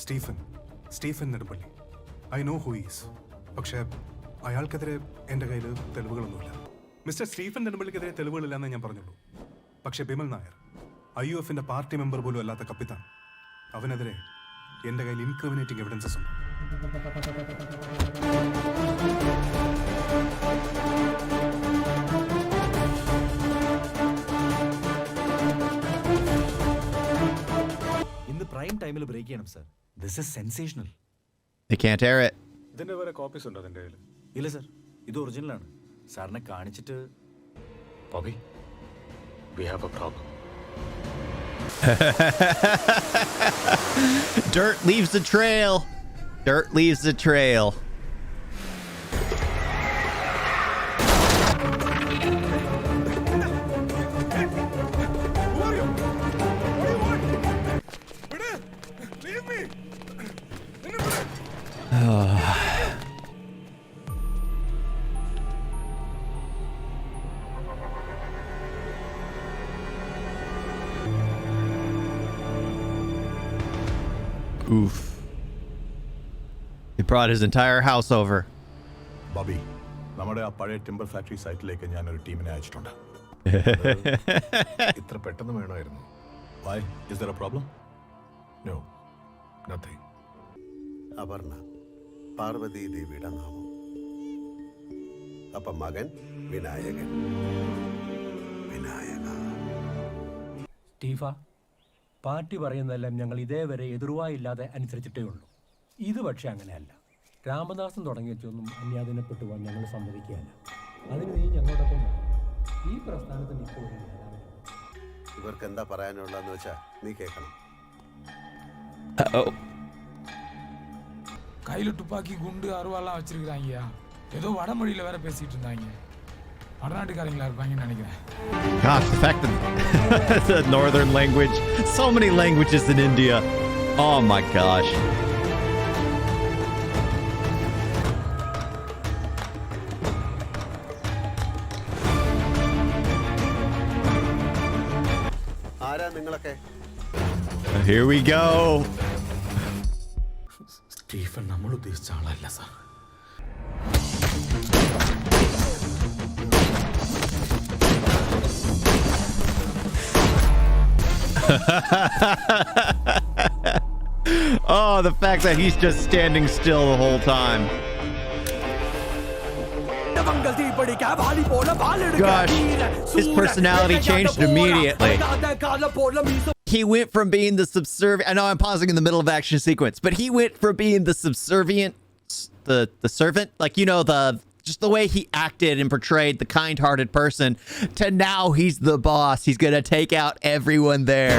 Stephen Nedumpally, I know who is. പക്ഷേ അയാൾക്കെതിരെ എൻ്റെ കയ്യിൽ തെളിവുകളൊന്നുമില്ല. മിസ്റ്റർ സ്റ്റീഫൻ നെടുമ്പള്ളിക്കെതിരെ തെളിവുകളില്ലെന്നേ ഞാൻ പറഞ്ഞുള്ളൂ. പക്ഷേ ബിമൽ നായർ, IUFന്റെ പാർട്ടി മെമ്പർ പോലും അല്ലാത്ത കപ്പിത്താൻ, അവനെതിരെ എൻ്റെ കയ്യിൽ ഇൻക്രിമിനേറ്റിംഗ് എവിഡൻസസ് ഉണ്ട്. ഇന്ന് പ്രൈം ടൈമിൽ ബ്രേക്ക് ചെയ്യണം sir. This is sensational. They can't air it. ഇതിന്റെ വേറെ കോപ്പീസ് ഉണ്ടോ അതിന്റെ കയ്യിൽ? ഇല്ല സർ, ഇത് ഒറിജിനലാണ്. സാറിനെ കാണിച്ചിട്ട്. Bobby, we have a problem. Dirt leaves the trail. Dirt leaves the trail. Oof. He brought his entire house over. Bobby, നമ്മുടെ ആ പഴയ ടിമ്പർ ഫാക്ടറി സൈറ്റിലേക്ക് ഞാനൊരു ടീമിനെ അയച്ചിട്ടുണ്ട്. ഇത്ര പെട്ടെന്ന് വേണമായിരുന്നു. Why? Is there a problem? No, nothing. Aparna, Parvathi ദേവിയുടെ നാമം. അപ്പം മകൻ വിനായകൻ. വിനായക. സ്റ്റീഫ, പാർട്ടി പറയുന്നതെല്ലാം ഞങ്ങൾ ഇതേവരെ എതിർവായില്ലാതെ അനുസരിച്ചിട്ടേ ഉള്ളൂ. ഇത് പക്ഷേ അങ്ങനെയല്ല. രാമദാസൻ തുടങ്ങി വെച്ചൊന്നും അന്യാധീനപ്പെട്ടു പോകാൻ ഞങ്ങൾ സമ്മതിക്കുകയല്ല. അതിന് നീ ഞങ്ങളോടൊപ്പം ഈ പ്രസ്ഥാനത്തിന് ഇപ്പോൾ ഇവർക്ക് എന്താ പറയാനുള്ളതെന്ന് വെച്ചാ നീ കേൾക്കണം. கையில் துப்பாக்கி குண்டு அருவாலாம் வச்சிருக்கிறாங்க. ஏதோ வடமொழியில் வேற பேசிட்டு இருந்தாங்க. வடநாட்டுக்காரங்களா இருப்பாங்கன்னு நினைக்கிறேன். Gosh, the fact that the northern language, so many languages in India. Oh my gosh. ആരാ നിങ്ങളൊക്കെ? Here we go. സ്റ്റീഫൻ നമ്മൾ ഉദ്ദേശിച്ച ആളല്ല sir. Oh, the fact that he's just standing still the whole time. Gosh, his personality changed immediately. He went from being the subservient. I know I'm pausing in the middle of action sequence, but he went from being the subservient, the servant, like, you know, just the way he acted and portrayed the kind-hearted person, to now he's the boss. He's gonna take out everyone there.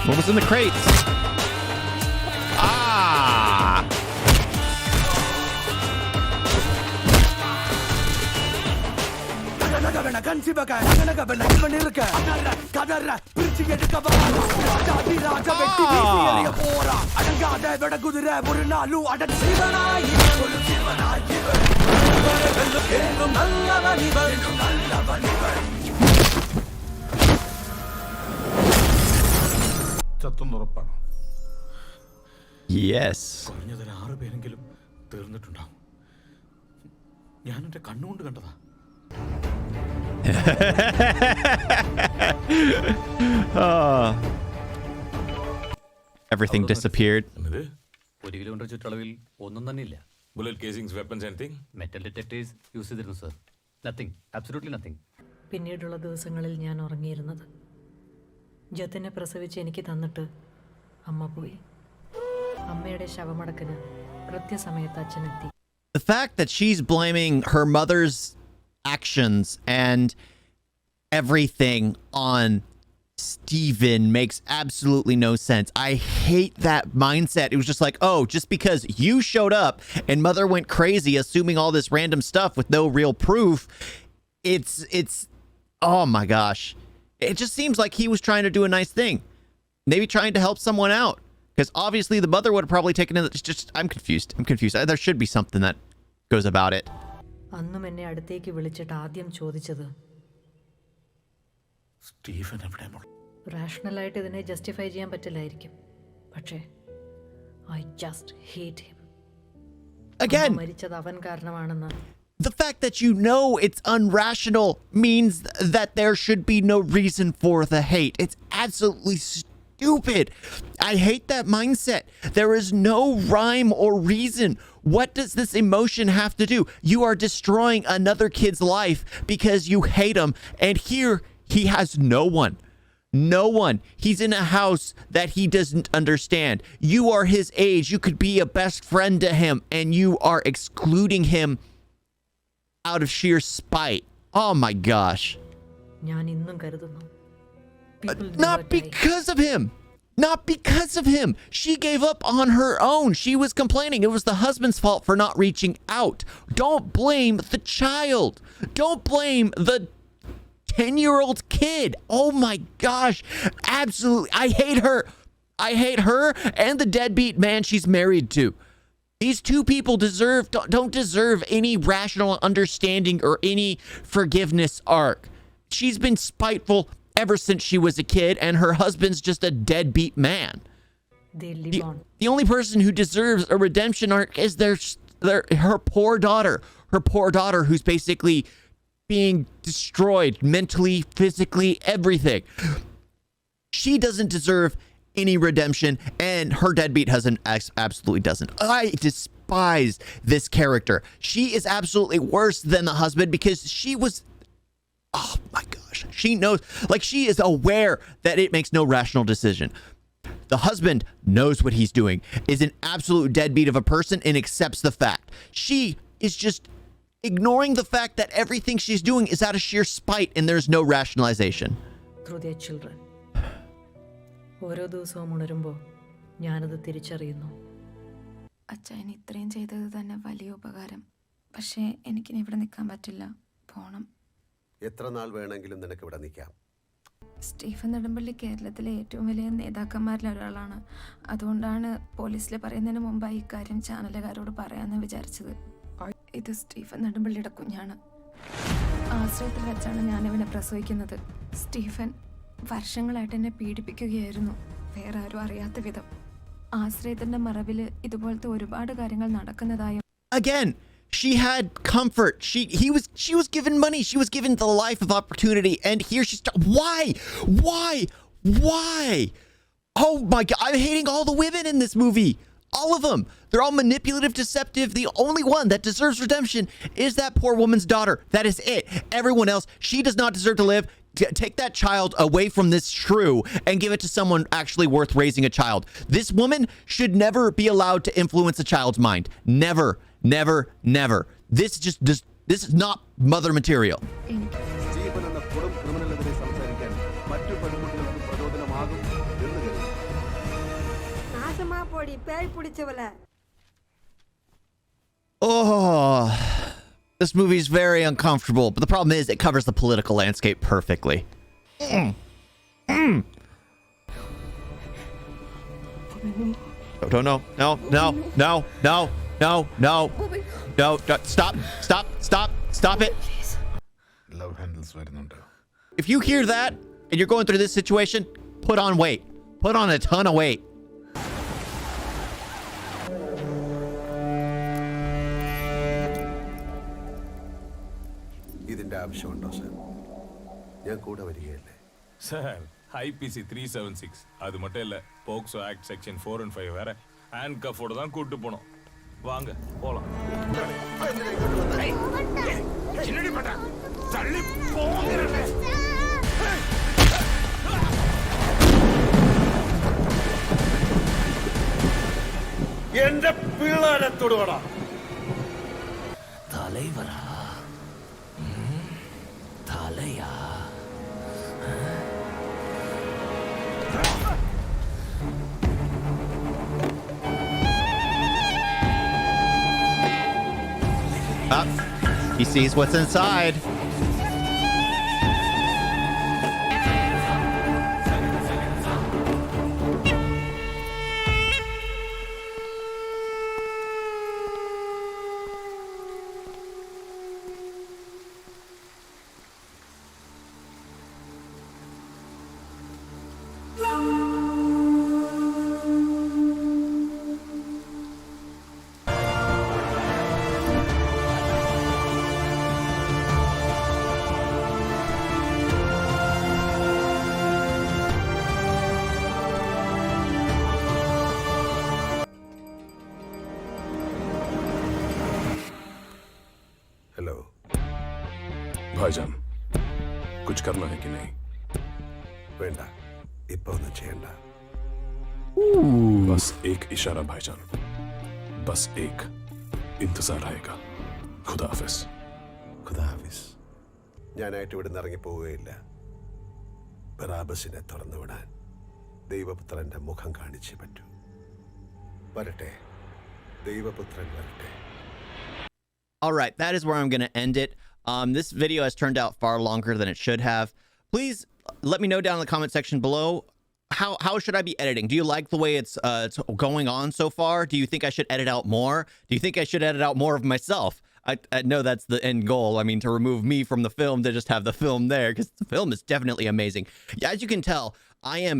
What was in the crates? Ah! ചത്തുന്നുറപ്പാണ്. Yes. കുറഞ്ഞതിൽ 6 പേരെങ്കിലും തീർന്നിട്ടുണ്ടാവും. ഞാൻ എന്റെ കണ്ണുകൊണ്ട് കണ്ടതാ. Everything disappeared. 1 kilometre ചുറ്റളവിൽ ഒന്നും തന്നെ ഇല്ല. Bullet casings, weapons, anything? Metal detectors use ചെയ്തിരുന്നു സർ. Nothing, absolutely nothing. പിന്നീടുള്ള ദിവസങ്ങളിൽ ഞാൻ ഉറങ്ങിയിരുന്നത് ജത്തിനെ പ്രസവിച്ച് എനിക്ക് തന്നിട്ട് അമ്മ പോയി. അമ്മയുടെ ശവമടക്കിന് കൃത്യസമയത്ത് അച്ഛനെത്തി. The fact that she's blaming her mother's actions and everything on Steven makes absolutely no sense. I hate that mindset. It was just like, oh, just because you showed up and mother went crazy assuming all this random stuff with no real proof, it's oh my gosh. It just seems like he was trying to do a nice thing. Maybe trying to help someone out. Because obviously the mother would have probably taken it. It's just, I'm confused. There should be something that goes about it. അന്നും എന്നെ അടുത്തേക്ക് വിളിച്ചിട്ട് ആദ്യം ചോദിച്ചത്, Stephen എവിടെ? റാഷണലായിട്ട് ഇതിനെ justify ചെയ്യാൻ പറ്റില്ലായിരിക്കും, പക്ഷേ I just hate him. Again, മരിച്ചത് അവൻ കാരണമാണെന്ന്. the fact that you know it's unrational means that there should be no reason for the hate. It's absolutely stupid. I hate that mindset. There is no rhyme or reason. What does this emotion have to do? You are destroying another kid's life because you hate him, and here he has no one. No one. He's in a house that he doesn't understand. You are his age. You could be a best friend to him, and you are excluding him out of sheer spite. Oh my gosh. ഞാൻ ഇന്നും കരുതുന്നു, not because of him. Not because of him. She gave up on her own. She was complaining. It was the husband's fault for not reaching out. Don't blame the child. Don't blame the 10-year-old kid. Oh my gosh. Absolutely. I hate her. I hate her and the deadbeat man she's married to. These two people don't deserve any rational understanding or any forgiveness arc. She's been spiteful ever since she was a kid, and her husband's just a deadbeat man. They live on. The only person who deserves a redemption arc is her poor daughter. Her poor daughter who's basically being destroyed mentally, physically, everything. She doesn't deserve any redemption, and her deadbeat husband absolutely doesn't. I despise this character. She is absolutely worse than the husband because she was, oh my gosh, she knows, like she is aware that it makes no rational decision. The husband knows what he's doing, is an absolute deadbeat of a person, and accepts the fact. She is just ignoring the fact that everything she's doing is out of sheer spite and there's no rationalization. Through their children. ഓരോ ദിവസവും ഉണരുമ്പോൾ ഞാനത് തിരിച്ചറിയുന്നു. അച്ഛൻ ഇത്രയും ചെയ്തത് തന്നെ വലിയ ഉപകാരം. പക്ഷേ എനിക്കിനി ഇവിടെ നിൽക്കാൻ പറ്റില്ല. പോണം. എത്ര നാൾ വേണമെങ്കിലും നിനക്ക് ഇവിടെ നിൽക്കാം. സ്റ്റീഫൻ നെടുമ്പള്ളി കേരളത്തിലെ ഏറ്റവും വലിയ നേതാക്കന്മാരിൽ ഒരാളാണ്. അതുകൊണ്ടാണ് പോലീസിൽ പറയുന്നതിന് മുമ്പായി ഇക്കാര്യം ചാനലുകാരോട് പറയാമെന്ന് വിചാരിച്ചത്. ഇത് സ്റ്റീഫൻ നെടുമ്പള്ളിയുടെ കുഞ്ഞാണ്. ആശ്രയത്തിൽ വെച്ചാണ് ഞാനിവനെ പ്രസവിക്കുന്നത്. സ്റ്റീഫൻ വർഷങ്ങളായിട്ട് എന്നെ പീഡിപ്പിക്കുകയായിരുന്നു, വേറെ ആരും അറിയാത്ത വിധം. ആശ്രയത്തിന്റെ മറവിൽ ഇതുപോലത്തെ ഒരുപാട് കാര്യങ്ങൾ നടക്കുന്നതായും. Again, she had comfort. She was given money. She was given the life of opportunity, and here she's why? Oh my God! I'm hating all the women in this movie. All of them. They're all manipulative, deceptive. The only one that deserves redemption is that poor woman's daughter. That is it. Everyone else, she does not deserve to live. Take that child away from this shrew and give it to someone actually worth raising a child. This woman should never be allowed to influence a child's mind. Never, never, never. This is not mother material. Oh, this movie is very uncomfortable, but the problem is it covers the political landscape perfectly. No, stop it. Love handles വരുന്നുണ്ട്. If you hear that and you're going through this situation, put on weight. Put on a ton of weight. ഇതിന്റെ ആവശ്യമുണ്ടോ sir? ഞാൻ കൂടെ വരികയല്ലേ? Sir IPC 376 அது மட்டும் இல்ல, POCSO act section 4 and 5 வேற. Hand கஃபோட தான் கூட்டு போனோம். வாங்க போலாம். എന്റെ പിള്ളേരെ തൊടുവാടാ தலைவரா தலையா Up. He sees what's inside. Hello भाईजान, कुछ करना है कि नहीं? വേണ്ട, ഇപ്പൊ ഒന്നും ചെയ്യണ്ട. बस एक इशारा भाईजान, बस एक इंतजार रहेगा. खुदा हाफिज. ഖുദാ ഹാഫിസ്. ഞാനായിട്ട് ഇവിടെ നിന്ന് ഇറങ്ങി പോവുകയില്ല. ബറാബസിനെ തുറന്നു വിടാൻ ദൈവപുത്രന്റെ മുഖം കാണിച്ചേ പറ്റൂ. വരട്ടെ, ദൈവപുത്രൻ വരട്ടെ. All right, that is where I'm going to end it. This video has turned out far longer than it should have. Please let me know down in the comment section below. How should I be editing? Do you like the way it's going on so far? Do you think I should edit out more? Do you think I should edit out more of myself? I know that's the end goal. I mean, to remove me from the film, to just have the film there, because the film is definitely amazing. As you can tell, I am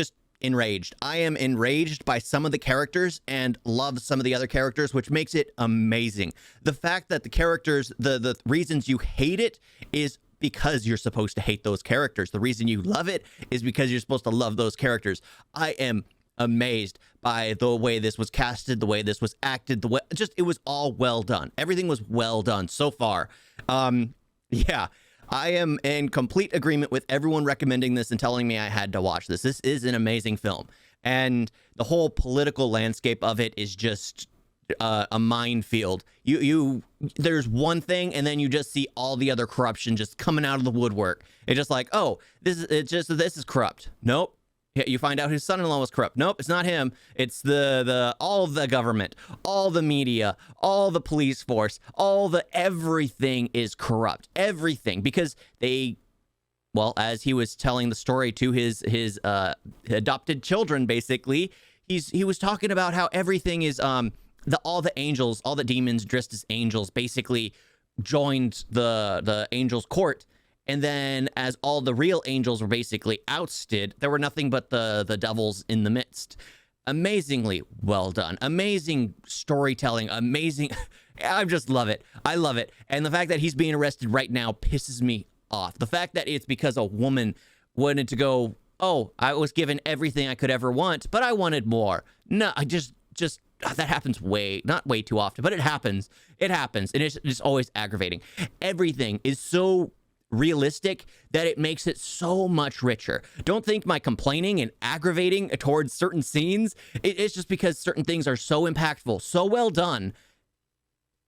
just enraged. I am enraged by some of the characters and love some of the other characters, which makes it amazing. The fact that the characters, the reasons you hate it is because you're supposed to hate those characters. The reason you love it is because you're supposed to love those characters. I am amazed by the way this was casted, the way this was acted, the way it was all well done. Everything was well done so far. Yeah, I am in complete agreement with everyone recommending this and telling me I had to watch this. This is an amazing film. And the whole political landscape of it is just a minefield. There's one thing, and then you just see all the other corruption just coming out of the woodwork. It's just like, oh, this is corrupt. Nope. You find out his son-in-law was corrupt. Nope, it's not him. It's all the government, all the media, all the police force, everything is corrupt. Everything, because as he was telling the story to his adopted children, basically, he was talking about how everything is all the angels, all the demons dressed as angels, basically joined the angels' court. And then as all the real angels were basically ousted, there were nothing but the devils in the midst. Amazingly well done. Amazing storytelling. Amazing. I just love it. I love it. And the fact that he's being arrested right now pisses me off. The fact that it's because a woman wanted to go, oh, I was given everything I could ever want, but I wanted more. No, I just that happens not way too often, but it happens. It happens. And it's always aggravating. Everything is so realistic that it makes it so much richer. Don't think my complaining and aggravating towards certain scenes, it's just because certain things are so impactful, so well done,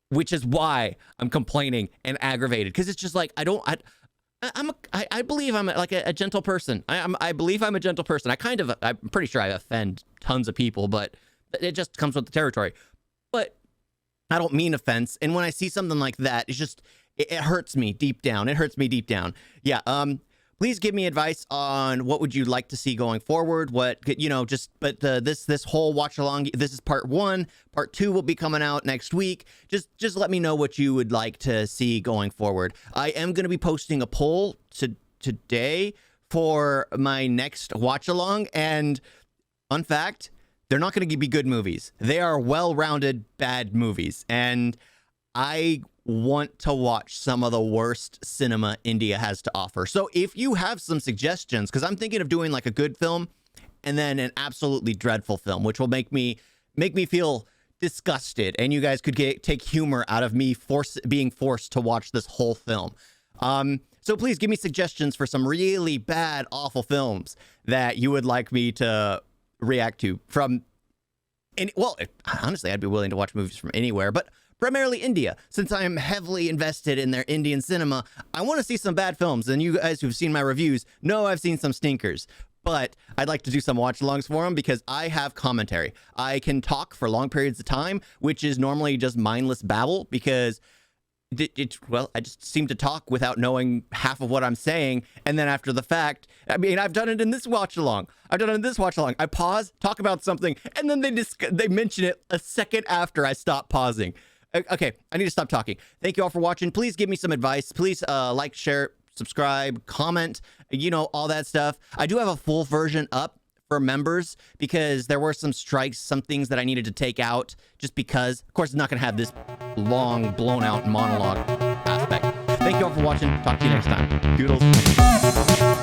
which is why I'm complaining and aggravated, because it's just like I believe I'm like a gentle person. I believe I'm a gentle person. I'm pretty sure I offend tons of people, but it just comes with the territory. But I don't mean offense, and when I see something like that, it's just it hurts me deep down. It hurts me deep down. Yeah. Please give me advice on what would you like to see going forward. This whole watch along. This is part 1. Part 2 will be coming out next week. Just let me know what you would like to see going forward. I am going to be posting a poll today for my next watch along, and fun fact, they're not going to be good movies. They are well-rounded bad movies, and I want to watch some of the worst cinema India has to offer. So if you have some suggestions, because I'm thinking of doing like a good film and then an absolutely dreadful film, which will make me feel disgusted, and you guys could take humor out of me being forced to watch this whole film. So please give me suggestions for some really bad, awful films that you would like me to react to honestly, I'd be willing to watch movies from anywhere, but primarily India. Since I am heavily invested in their Indian cinema, I want to see some bad films. And you guys who've seen my reviews know I've seen some stinkers. But I'd like to do some watch-alongs for them because I have commentary. I can talk for long periods of time, which is normally just mindless babble because I just seem to talk without knowing half of what I'm saying. And then after the fact, I've done it in this watch-along. I pause, talk about something, and then they mention it a second after I stop pausing. Okay, I need to stop talking. Thank you all for watching. Please give me some advice. Please like, share, subscribe, comment, all that stuff. I do have a full version up for members because there were some strikes, some things that I needed to take out just because. Of course, it's not going to have this long, blown-out monologue aspect. Thank you all for watching. Talk to you next time. Doodles.